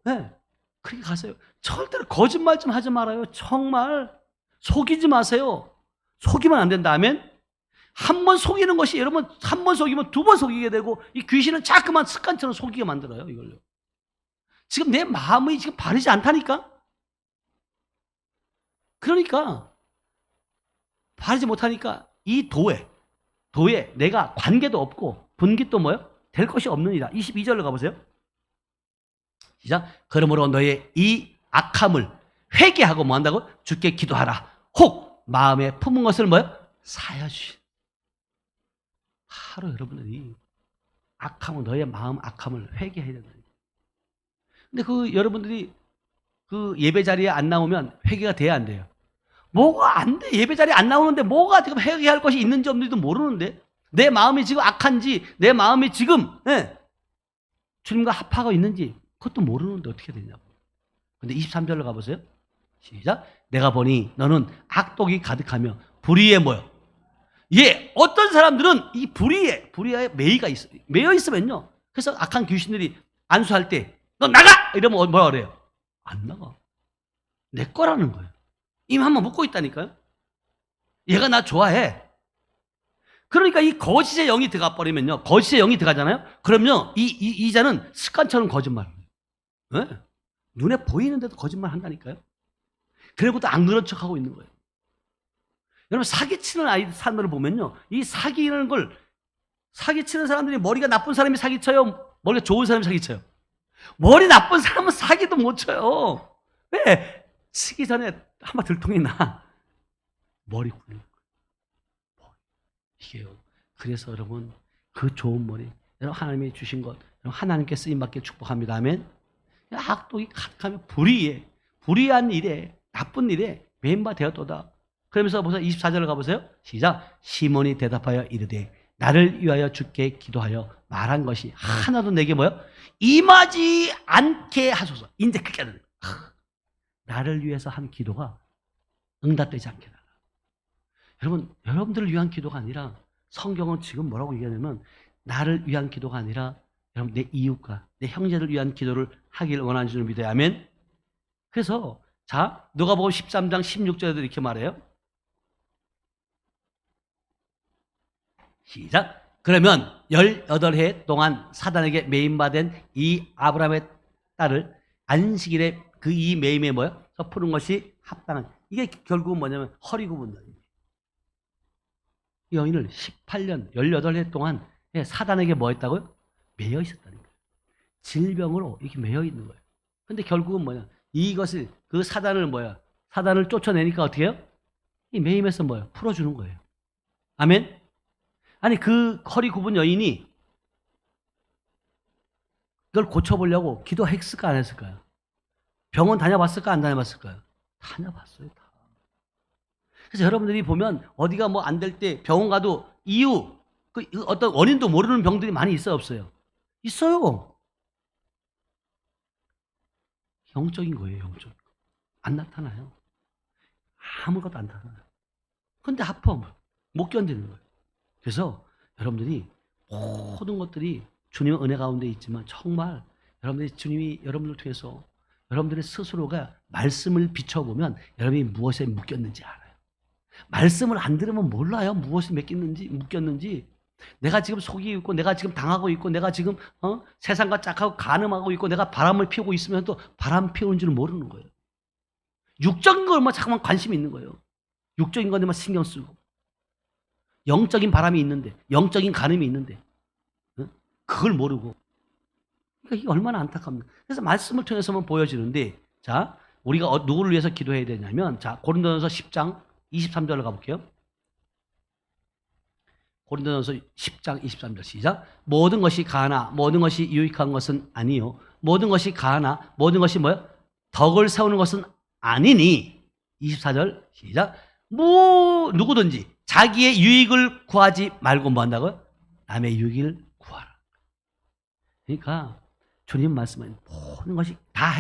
그렇게 가세요. 절대로 거짓말 좀 하지 말아요. 정말 속이지 마세요. 속이면 안 된다면 한 번 속이는 것이 여러분 한 번 속이면 두 번 속이게 되고 이 귀신은 자꾸만 습관처럼 속이게 만들어요. 이걸요. 지금 내 마음이 지금 바르지 않다니까. 그러니까 바르지 못하니까 이 도에 내가 관계도 없고 분깃도 될 것이 없느니라. 22절로 가보세요. 시작. 그러므로 너의 이 악함을 회개하고 한다고? 주께 기도하라. 혹 마음에 품은 것을 사하여 주시. 하루 여러분들이 너의 마음 악함을 회개해야 된다. 근데 여러분들이 예배 자리에 안 나오면 회개가 돼야 안 돼요? 뭐가 안 돼? 예배 자리에 안 나오는데 뭐가 지금 회개할 것이 있는지 없는지도 모르는데 내 마음이 지금 악한지 내 마음이 지금 주님과 합하고 있는지 그것도 모르는데 어떻게 되냐고. 근데 23절로 가보세요. 시작. 내가 보니 너는 악독이 가득하며 불의에 어떤 사람들은 이 불의에 매여 있으면요. 그래서 악한 귀신들이 안수할 때 너 나가! 이러면 뭐라 그래요? 안 나가. 내 거라는 거예요. 이미 한번 묻고 있다니까요. 얘가 나 좋아해. 그러니까 이 거짓의 영이 들어가 버리면요. 거짓의 영이 들어가잖아요. 그럼요. 이 자는 습관처럼 거짓말을 해요. 눈에 보이는데도 거짓말 한다니까요. 그래고도 안 그런 척하고 있는 거예요. 여러분 사기치는 사람들을 보면요. 이 사기라는 걸 사기치는 사람들이 머리가 나쁜 사람이 사기쳐요? 머리가 좋은 사람이 사기쳐요? 머리 나쁜 사람은 사기도 못 쳐요. 왜? 치기 전에 한번 들통이 나. 머리 굴리는 거예요. 이게요. 그래서 여러분, 그 좋은 머리, 여러분 하나님이 주신 것, 여러분 하나님께 쓰임받게 축복합니다. 아멘. 악독이 가득하면 불의한 일에, 나쁜 일에 매인바 되었도다. 그러면서 보세요. 24절을 가보세요. 시작. 시몬이 대답하여 이르되 나를 위하여 주께 기도하여 말한 것이 하나도 내게 뭐요? 임하지 않게 하소서. 이제 그렇게 하는 거예요. 나를 위해서 한 기도가 응답되지 않게 달라. 여러분, 여러분들을 위한 기도가 아니라 성경은 지금 뭐라고 얘기하냐면 나를 위한 기도가 아니라 여러분 내 이웃과 내 형제를 위한 기도를 하길 원하는 줄 믿어요. 아멘. 그래서 자, 누가복음 13장 16절에도 이렇게 말해요. 시작. 그러면 18해 동안 사단에게 매임받은 이 아브라함의 딸을 안식일에 그 이 매임에 뭐요? 푸는 것이 합당한. 이게 결국은 뭐냐면 허리 굽은 여인. 이 여인을 18년, 18해 동안 사단에게 뭐 했다고요? 매여 있었다는 거예요. 질병으로 이렇게 매여 있는 거예요. 근데 결국은 뭐냐? 이것을, 그 사단을 뭐야? 사단을 쫓아내니까 어떻게 해요? 이 매임에서 뭐야? 풀어주는 거예요. 아멘? 아니, 그 허리 굽은 여인이 그걸 고쳐보려고 기도했을까, 안 했을까요? 병원 다녀봤을까, 안 다녀봤을까요? 다녀봤어요, 다. 그래서 여러분들이 보면 어디가 뭐 안 될 때 병원 가도 이유, 그 어떤 원인도 모르는 병들이 많이 있어요, 없어요? 있어요. 영적인 거예요, 영적인 거. 안 나타나요. 아무것도 안 나타나요. 근데 아파, 못 견디는 거예요. 그래서 여러분들이 모든 것들이 주님의 은혜 가운데 있지만 정말 여러분들이 주님이 여러분들 통해서 여러분들의 스스로가 말씀을 비춰보면 여러분이 무엇에 묶였는지 알아요. 말씀을 안 들으면 몰라요. 무엇에 묶였는지. 내가 지금 속이 있고 내가 지금 당하고 있고 내가 지금 세상과 짝하고 간음하고 있고 내가 바람을 피우고 있으면 또 바람 피우는 줄 모르는 거예요. 육적인 것만 자꾸만 관심이 있는 거예요. 육적인 것에만 신경 쓰고. 영적인 바람이 있는데, 영적인 간음이 있는데, 그걸 모르고. 그러니까 이게 얼마나 안타깝나. 그래서 말씀을 통해서만 보여지는데, 자, 우리가 누구를 위해서 기도해야 되냐면, 자, 고린도전서 10장 23절로 가볼게요. 고린도전서 10장 23절 시작. 모든 것이 가하나 모든 것이 유익한 것은 아니요. 모든 것이 가하나 모든 것이 뭐요? 덕을 세우는 것은 아니니. 24절 시작. 누구든지 자기의 유익을 구하지 말고 뭐 한다고요? 남의 유익을 구하라. 그러니까 주님 말씀은 모든 것이 다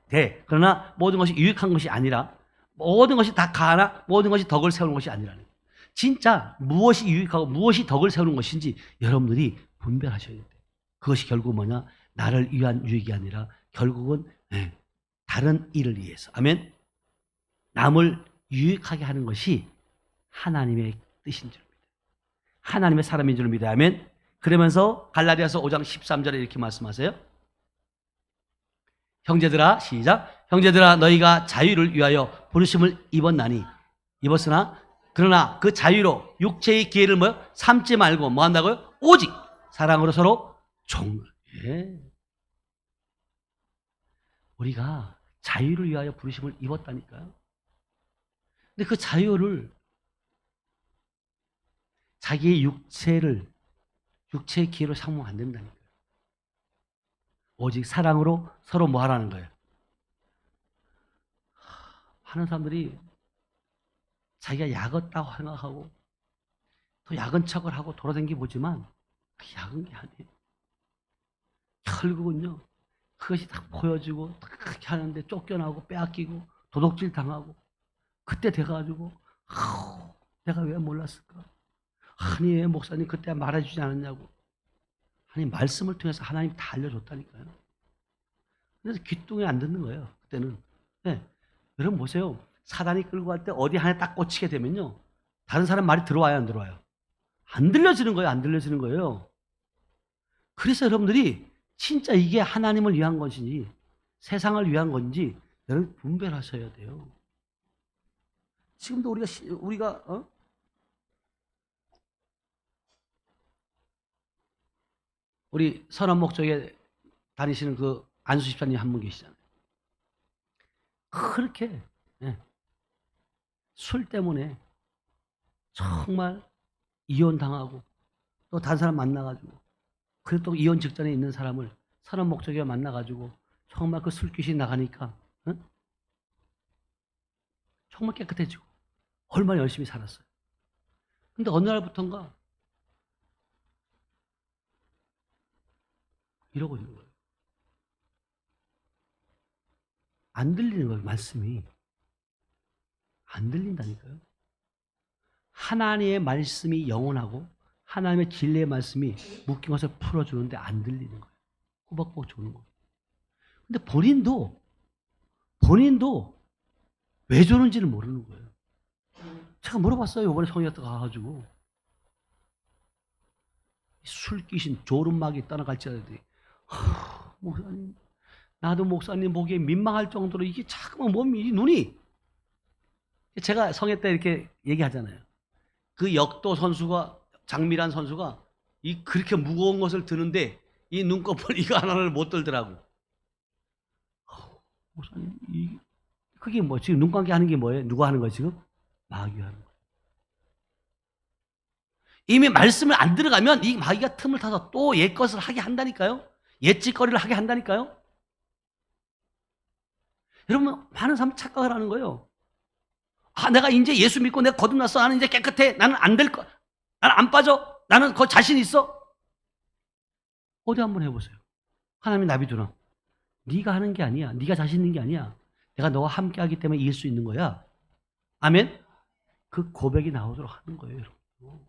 돼. 그러나 모든 것이 유익한 것이 아니라 모든 것이 다 가하나 모든 것이 덕을 세우는 것이 아니라는 거예요. 진짜 무엇이 유익하고 무엇이 덕을 세우는 것인지 여러분들이 분별하셔야 돼요. 그것이 결국 뭐냐? 나를 위한 유익이 아니라 결국은 다른 일을 위해서. 아멘. 남을 유익하게 하는 것이 하나님의 뜻인 줄 믿어요. 하나님의 사람인 줄 믿어요. 아멘. 그러면서 갈라디아서 5장 13절에 이렇게 말씀하세요. 형제들아, 시작. 형제들아, 너희가 자유를 위하여 부르심을 입었으나 그러나 그 자유로 육체의 기회를 삼지 말고 뭐 한다고요? 오직 사랑으로 서로 종을. 우리가 자유를 위하여 부르심을 입었다니까요. 근데 그 자유를 자기의 육체의 기회로 삼으면 안 된다니까요. 오직 사랑으로 서로 뭐 하라는 거예요? 많은 사람들이 자기가 약었다고 생각하고 또 약은 척을 하고 돌아다니기 보지만 그 약은 게 아니에요. 결국은요, 그것이 딱 보여지고 그렇게 하는데 쫓겨나고 빼앗기고 도둑질 당하고 그때 돼가지고 내가 왜 몰랐을까? 아니 왜 목사님 그때 말해주지 않았냐고. 아니 말씀을 통해서 하나님 다 알려줬다니까요. 그래서 귀뚱이 안 듣는 거예요. 그때는. 네. 여러분 보세요. 사단이 끌고 갈 때 어디 하나 딱 꽂히게 되면요. 다른 사람 말이 들어와요, 안 들어와요? 안 들려지는 거예요, 안 들려지는 거예요. 그래서 여러분들이 진짜 이게 하나님을 위한 것인지 세상을 위한 건지 여러분 분별하셔야 돼요. 지금도 우리가 우리 선한 목적에 다니시는 그 안수 집사님 한 분 계시잖아요. 그렇게 예, 술 때문에 정말 이혼당하고 또 다른 사람 만나가지고 그리고 또 이혼 직전에 있는 사람을 선한 목적에 만나가지고 정말 그 술귀신이 나가니까 응? 정말 깨끗해지고 얼마나 열심히 살았어요. 근데 어느 날부턴가 이러고 있는 거예요. 안 들리는 거예요. 말씀이 안 들린다니까요. 하나님의 말씀이 영원하고 하나님의 진리의 말씀이 묶인 것을 풀어주는데 안 들리는 거예요. 꾸벅꾸벅 조는 거예요. 근데 본인도 왜 조는지를 모르는 거예요. 제가 물어봤어요. 이번에 성의한테 가가지고 술귀신 조름막이 떠나갈지라도 목사님 나도 목사님 보기에 민망할 정도로 이게 자꾸만 몸이 눈이 제가 성회 때 이렇게 얘기하잖아요. 그 역도 선수가 장미란 선수가 이 그렇게 무거운 것을 드는데 이 눈꺼풀 이거 하나를 못 들더라고. 목사님 그게 뭐 지금 눈 감기 하는 게 뭐예요? 누가 하는 거예요 지금? 마귀가 하는 거예요. 이미 말씀을 안 들어가면 이 마귀가 틈을 타서 또 옛 것을 하게 한다니까요. 옛짓거리를 하게 한다니까요. 여러분 많은 사람 착각을 하는 거예요. 아 내가 이제 예수 믿고 내가 거듭났어. 나는 이제 깨끗해. 나는 안 될 거. 나는 안 빠져. 나는 그 자신 있어. 어디 한번 해보세요. 하나님이 나비두나. 네가 하는 게 아니야. 네가 자신 있는 게 아니야. 내가 너와 함께 하기 때문에 이길 수 있는 거야. 아멘? 그 고백이 나오도록 하는 거예요. 여러분.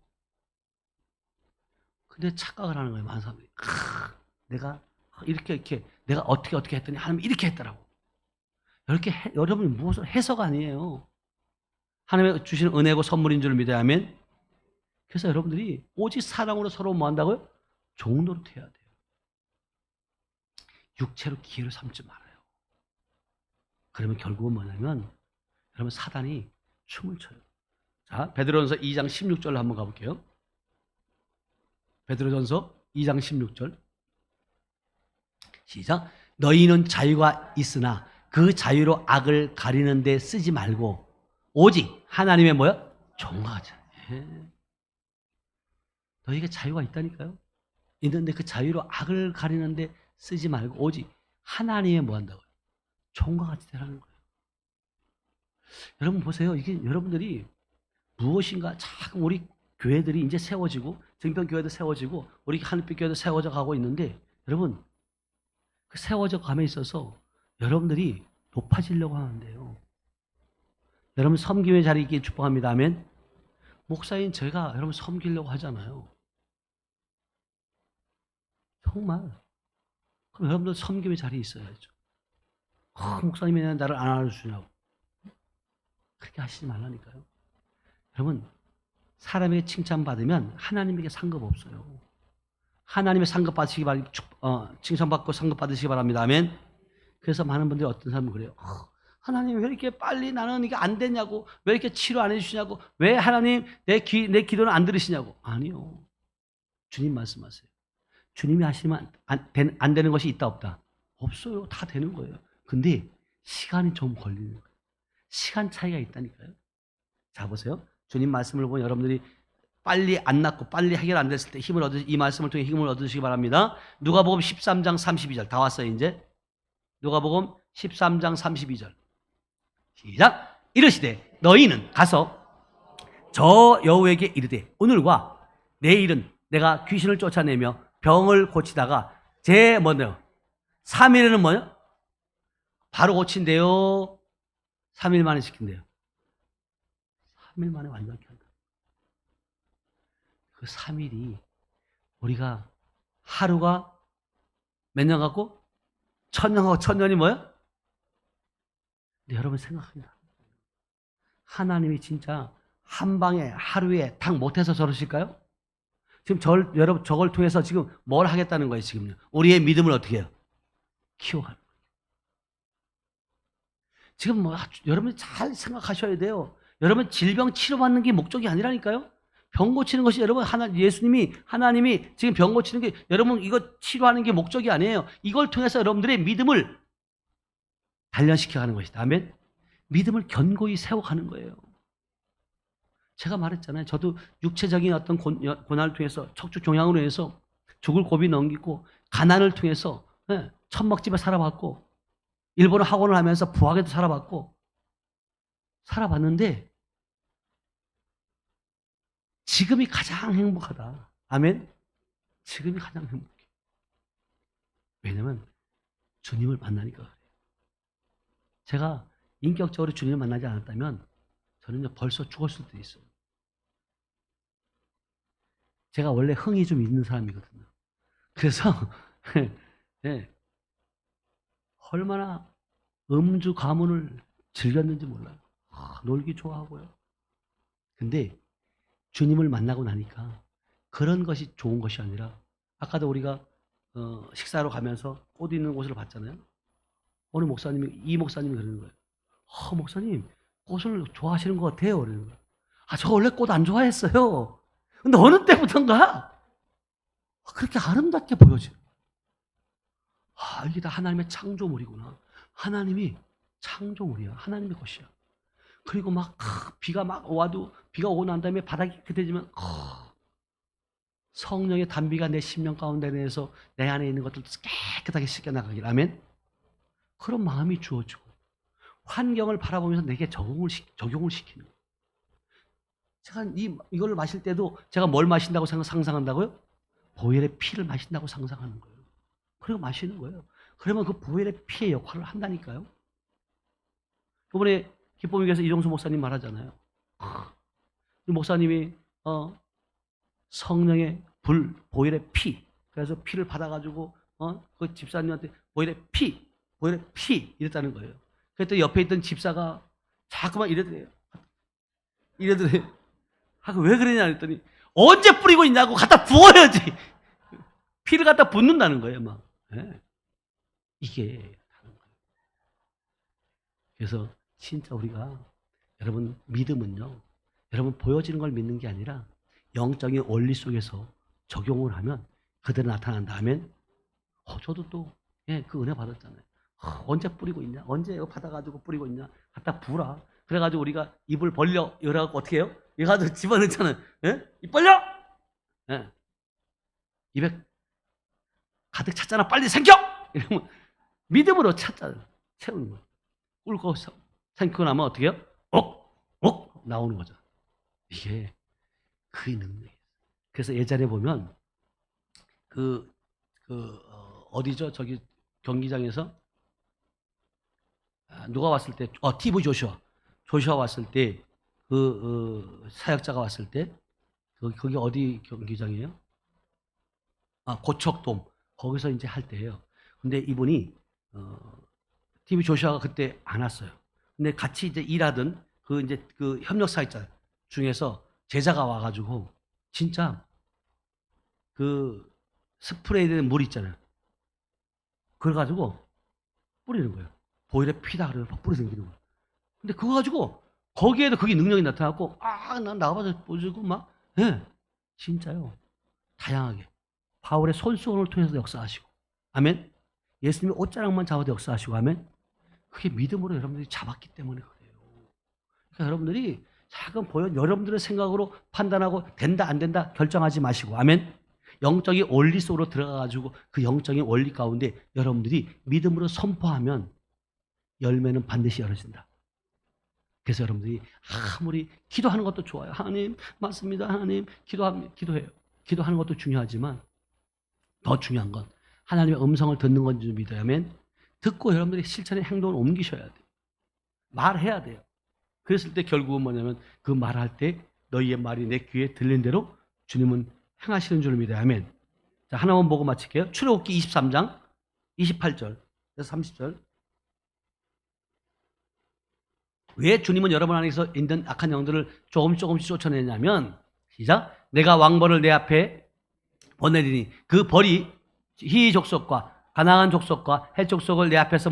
근데 착각을 하는 거예요. 많은 사람들이. 내가 이렇게 내가 어떻게 했더니 하나님이 이렇게 했더라고. 이렇게 여러분이 무엇을 해서가 아니에요. 하나님의 주시는 은혜고 선물인 줄 믿어야 하면. 그래서 여러분들이 오직 사랑으로 서로 뭐 한다고요? 종노릇해야 돼요. 육체로 기회를 삼지 말아요. 그러면 결국은 뭐냐면 여러분 사단이 춤을 춰요. 자, 베드로전서 2장 16절로 한번 가볼게요. 베드로전서 2장 16절 시작. 너희는 자유가 있으나 그 자유로 악을 가리는 데 쓰지 말고 오직 하나님의 뭐야? 종하자. 너희가 자유가 있다니까요. 있는데 그 자유로 악을 가리는데 쓰지 말고 오직 하나님의 뭐 한다고요? 종과 같이 되라는 거예요. 여러분 보세요. 이게 여러분들이 무엇인가 자꾸 우리 교회들이 이제 세워지고 증평교회도 세워지고 우리 하늘빛교회도 세워져 가고 있는데 여러분 그 세워져 감에 있어서 여러분들이 높아지려고 하는데요. 여러분 섬김의 자리에 있기를 축복합니다. 아멘. 목사인 제가 여러분 섬기려고 하잖아요. 정말. 그럼 여러분들 섬김의 자리에 있어야죠. 목사님이 나를 안 알아주냐고. 그렇게 하시지 말라니까요. 여러분 사람에게 칭찬받으면 하나님에게 상관없어요. 하나님의 상급 받으시기 바랍니다. 칭찬받고 상급 받으시기 바랍니다. 아멘. 그래서 많은 분들이 어떤 사람은 그래요. 하나님 왜 이렇게 빨리 나는 이게 안 되냐고, 왜 이렇게 치료 안 해주시냐고, 왜 하나님 내 기도는 안 들으시냐고. 아니요. 주님 말씀하세요. 주님이 하시면 안 되는 것이 있다 없다? 없어요. 다 되는 거예요. 근데 시간이 좀 걸리는 거예요. 시간 차이가 있다니까요. 자 보세요. 주님 말씀을 보면 여러분들이 빨리 안 낫고 빨리 해결 안 됐을 때 이 말씀을 통해 힘을 얻으시기 바랍니다. 누가복음 13장 32절 다 왔어요 이제. 누가복음 13장 32절 시작. 이르시되 너희는 가서 저 여우에게 이르되 오늘과 내일은 내가 귀신을 쫓아내며 병을 고치다가 제 뭐냐 3일에는 뭐냐 바로 고친대요. 3일 만에 시킨대요. 3일 만에 완벽히 한다. 그 3일이 우리가 하루가 몇 년 갖고 1000년하고 1000년이 뭐야? 근데 여러분 생각합니다. 하나님이 진짜 한 방에 하루에 딱 못해서 저러실까요? 지금 여러분 저걸 통해서 지금 뭘 하겠다는 거예요 지금요? 우리의 믿음을 어떻게 해요? 키워가는 거예요. 지금 뭐 여러분이 잘 생각하셔야 돼요. 여러분 질병 치료받는 게 목적이 아니라니까요. 병 고치는 것이 여러분 하나님이 지금 병 고치는 게 여러분 이거 치료하는 게 목적이 아니에요. 이걸 통해서 여러분들의 믿음을 단련시켜가는 것이다. 아멘. 믿음을 견고히 세워가는 거예요. 제가 말했잖아요. 저도 육체적인 어떤 고난을 통해서 척추 종양으로 해서 죽을 고비 넘기고 가난을 통해서 천막집에 살아봤고 일본어 학원을 하면서 부학에도 살아봤는데 지금이 가장 행복하다. 아멘. 지금이 가장 행복해. 왜냐면 주님을 만나니까 그래요. 제가 인격적으로 주님을 만나지 않았다면 저는 벌써 죽었을 수도 있어요. 제가 원래 흥이 좀 있는 사람이거든요. 그래서 네, 얼마나 음주 가문을 즐겼는지 몰라요. 놀기 좋아하고요. 근데 주님을 만나고 나니까 그런 것이 좋은 것이 아니라 아까도 우리가 식사로 가면서 꽃 있는 곳을 봤잖아요. 어느 목사님이 이 목사님이 그러는 거예요. 목사님 꽃을 좋아하시는 것 같아요. 그러는 거예요. 저 원래 꽃 안 좋아했어요. 근데 어느 때부턴가 그렇게 아름답게 보여져요. 이게 다 하나님의 창조물이구나. 하나님이 창조물이야. 하나님의 것이야. 그리고 막 비가 막 와도 비가 오고 난 다음에 바닥이 깨끗해지면 성령의 단비가 내 심령 가운데 내서 내 안에 있는 것들도 깨끗하게 씻겨나가길. 아멘. 그런 마음이 주어지고 환경을 바라보면서 내게 적용을 시키는 거예요. 제가 이걸 마실 때도 제가 뭘 마신다고 상상한다고요? 보혈의 피를 마신다고 상상하는 거예요. 그리고 마시는 거예요. 그러면 그 보혈의 피의 역할을 한다니까요. 이번에 기쁨의 교회에서 이종수 목사님 말하잖아요. 이 목사님이 성령의 불, 보혈의 피, 그래서 피를 받아가지고 그 집사님한테 보혈의 피 이랬다는 거예요. 그랬더니 옆에 있던 집사가 자꾸만 이러더래요. 왜 그러냐 했더니 언제 뿌리고 있냐고 갖다 부어야지. 피를 갖다 붓는다는 거예요, 막. 네. 이게 다른 거예요. 그래서 진짜 우리가 여러분 믿음은요, 여러분 보여지는 걸 믿는 게 아니라 영적인 원리 속에서 적용을 하면 그대로 나타난다. 아멘. 저도 또 그 은혜 받았잖아요. 언제 뿌리고 있냐? 언제 이거 받아가지고 뿌리고 있냐? 갖다 부라. 그래가지고 우리가 입을 벌려 열어갖고 어떻게 해요? 이거 가지고 집어넣잖아요. 입 벌려! 입에 가득 찼잖아. 빨리 생겨! 이러면 믿음으로 찾잖아요. 채우는 거예요. 꿀고 생기고 나면 어떻게 해요? 나오는 거죠. 이게 그의 능력이에요. 그래서 예전에 보면 어디죠? 저기 경기장에서 누가 왔을 때 TV 조슈아 왔을 때 사역자가 왔을 때 거기 어디 경기장이에요? 고척돔 거기서 이제 할 때예요. 근데 이분이 TV 조슈아가 그때 안 왔어요. 근데 같이 이제 일하던 그 협력 사역자 중에서 제자가 와가지고 진짜 그 스프레이 된 물 있잖아요. 그걸 가지고 뿌리는 거예요. 보혈의 피다 그래서 막 뿌려당기는 거예요. 근데 그거 가지고 거기에도 그게 능력이 나타났고 난 나가봐서 보여주고 막 진짜요. 다양하게 바울의 손수건을 통해서 역사하시고 아멘. 예수님이 옷자락만 잡아도 역사하시고 아멘. 그게 믿음으로 여러분들이 잡았기 때문에 그래요. 그러니까 여러분들이 작은 여러분들의 생각으로 판단하고 된다 안 된다 결정하지 마시고 아멘. 영적인 원리 속으로 들어가가지고 그 영적인 원리 가운데 여러분들이 믿음으로 선포하면 열매는 반드시 열어진다. 그래서 여러분들이 아무리 기도하는 것도 좋아요. 하나님 맞습니다. 하나님 기도해요. 기도하는 것도 중요하지만 더 중요한 건 하나님의 음성을 듣는 건지 믿어야 하면 듣고 여러분들이 실천의 행동을 옮기셔야 돼요. 말해야 돼요. 그랬을 때 결국은 뭐냐면 그 말할 때 너희의 말이 내 귀에 들린 대로 주님은 행하시는 줄 믿어야 하면 자 하나만 보고 마칠게요. 출애굽기 23장 28절 30절 왜 주님은 여러분 안에서 있는 악한 영들을 조금씩 쫓아내냐면 시작 내가 왕벌을 내 앞에 보내리니 그 벌이 히 족속과 가나안 족속과 헷 족속을 내 앞에서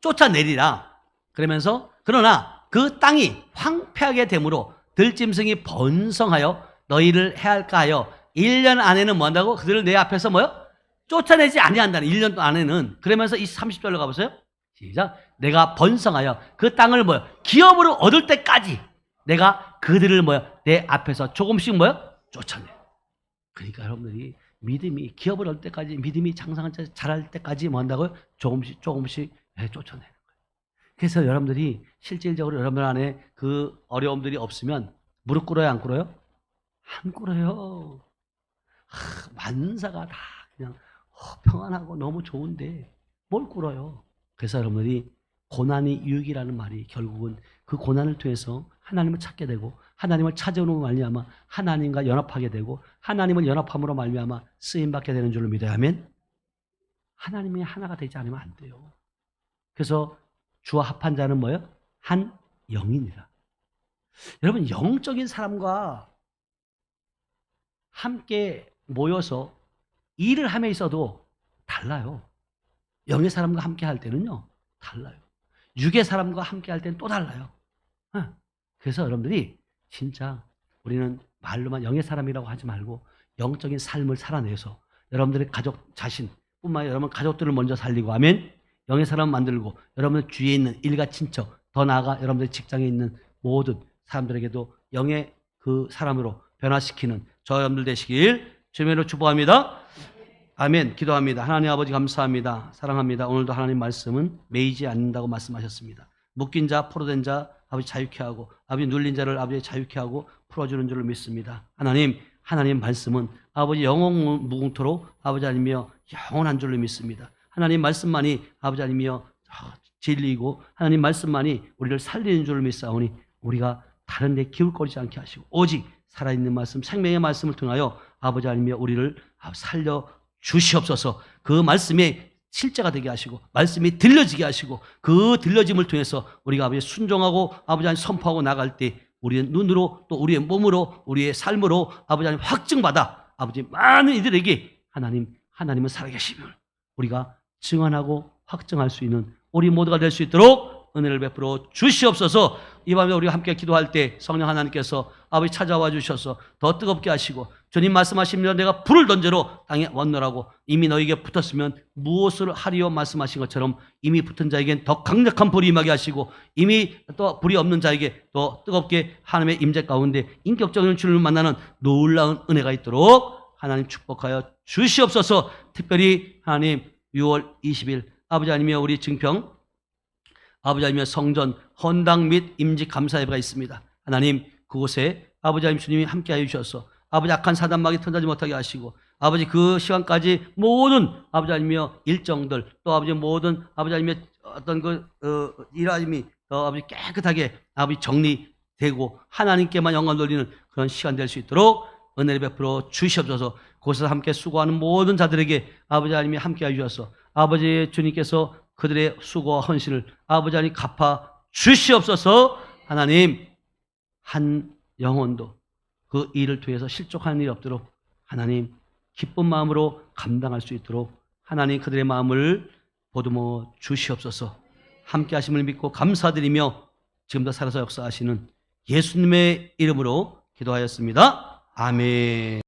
쫓아내리라. 그러면서 그러나 그 땅이 황폐하게 되므로 들짐승이 번성하여 너희를 해할까 하여 1년 안에는 뭐 한다고? 그들을 내 앞에서 뭐요? 쫓아내지 아니한다는 1년 안에는. 그러면서 이 30절로 가보세요. 시작. 내가 번성하여 그 땅을 뭐요? 기업으로 얻을 때까지 내가 그들을 뭐요? 내 앞에서 조금씩 뭐요? 쫓아내. 그러니까 여러분들이 믿음이 기업을 얻을 때까지, 믿음이 장성한 채 자랄 때까지 뭐 한다고요? 조금씩 쫓아내는 거예요. 그래서 여러분들이 실질적으로 여러분 안에 그 어려움들이 없으면 무릎 꿇어요, 안 꿇어요? 안 꿇어요. 만사가 다 그냥 평안하고 너무 좋은데 뭘 꿇어요? 그래서 여러분들이 고난이 유익이라는 말이 결국은 그 고난을 통해서 하나님을 찾게 되고, 하나님을 찾아오는 말미암아 하나님과 연합하게 되고, 하나님을 연합함으로 말미암아 쓰임받게 되는 줄로 믿어야 하면, 하나님이 하나가 되지 않으면 안 돼요. 그래서 주와 합한 자는 뭐예요? 한 영이니라. 여러분, 영적인 사람과 함께 모여서 일을 함에 있어도 달라요. 영의 사람과 함께 할 때는요, 달라요. 육의 사람과 함께 할 때는 또 달라요. 그래서 여러분들이 진짜 우리는 말로만 영의 사람이라고 하지 말고 영적인 삶을 살아내서 여러분들의 가족 자신뿐만 아니라 여러분 가족들을 먼저 살리고 하면 영의 사람 만들고, 여러분들 주위에 있는 일가 친척, 더 나아가 여러분들 직장에 있는 모든 사람들에게도 영의 그 사람으로 변화시키는 저 여러분들 되시길 주님으로 축복합니다. 아멘. 기도합니다. 하나님 아버지 감사합니다. 사랑합니다. 오늘도 하나님 말씀은 매이지 않는다고 말씀하셨습니다. 묶인 자, 포로된 자 아버지 자유케 하고, 아버지 눌린 자를 아버지 자유케 하고 풀어주는 줄을 믿습니다. 하나님 말씀은 아버지 영원 무궁토록 아버지 아니며 영원한 줄로 믿습니다. 하나님 말씀만이 아버지 아니며 진리이고, 하나님 말씀만이 우리를 살리는 줄을 믿사오니 우리가 다른 데 기울거리지 않게 하시고 오직 살아있는 말씀, 생명의 말씀을 통하여 아버지 아니며 우리를 살려 주시옵소서. 그 말씀의 실제가 되게 하시고 말씀이 들려지게 하시고, 그 들려짐을 통해서 우리가 아버지 순종하고 아버지 하나님 선포하고 나갈 때 우리의 눈으로 또 우리의 몸으로 우리의 삶으로 아버지 하나님 확증받아 아버지 많은 이들에게 하나님은 살아계심을 우리가 증언하고 확증할 수 있는 우리 모두가 될 수 있도록 은혜를 베풀어 주시옵소서. 이 밤에 우리가 함께 기도할 때 성령 하나님께서 아버지 찾아와 주셔서 더 뜨겁게 하시고, 주님 말씀하시면 내가 불을 던져로 땅에 원노라고 이미 너에게 붙었으면 무엇을 하리요 말씀하신 것처럼 이미 붙은 자에겐 더 강력한 불이 임하게 하시고, 이미 또 불이 없는 자에게 더 뜨겁게 하나님의 임재 가운데 인격적인 주를 만나는 놀라운 은혜가 있도록 하나님 축복하여 주시옵소서. 특별히 하나님 6월 20일 아버지 아니며 우리 증평 아버지 아니며 성전 헌당 및 임직 감사 예배가 있습니다. 하나님 그곳에 아버지 하나님 주님이 함께하여 주셔서 아버지 악한 사단막이 턴다지 못하게 하시고, 아버지 그 시간까지 모든 아버지 아니며 일정들 또 아버지 모든 아버지 아니며 어떤 그 일하임이 아버지 깨끗하게 아버지 정리되고 하나님께만 영광 돌리는 그런 시간 될 수 있도록 은혜를 베풀어 주시옵소서. 그곳에서 함께 수고하는 모든 자들에게 아버지 하나님이 함께하여 주셔서 아버지 주님께서 그들의 수고와 헌신을 아버지 하나님 갚아 주시옵소서. 하나님 한 영혼도 그 일을 통해서 실족하는 일이 없도록 하나님 기쁜 마음으로 감당할 수 있도록 하나님 그들의 마음을 보듬어 주시옵소서. 함께 하심을 믿고 감사드리며 지금도 살아서 역사하시는 예수님의 이름으로 기도하였습니다. 아멘.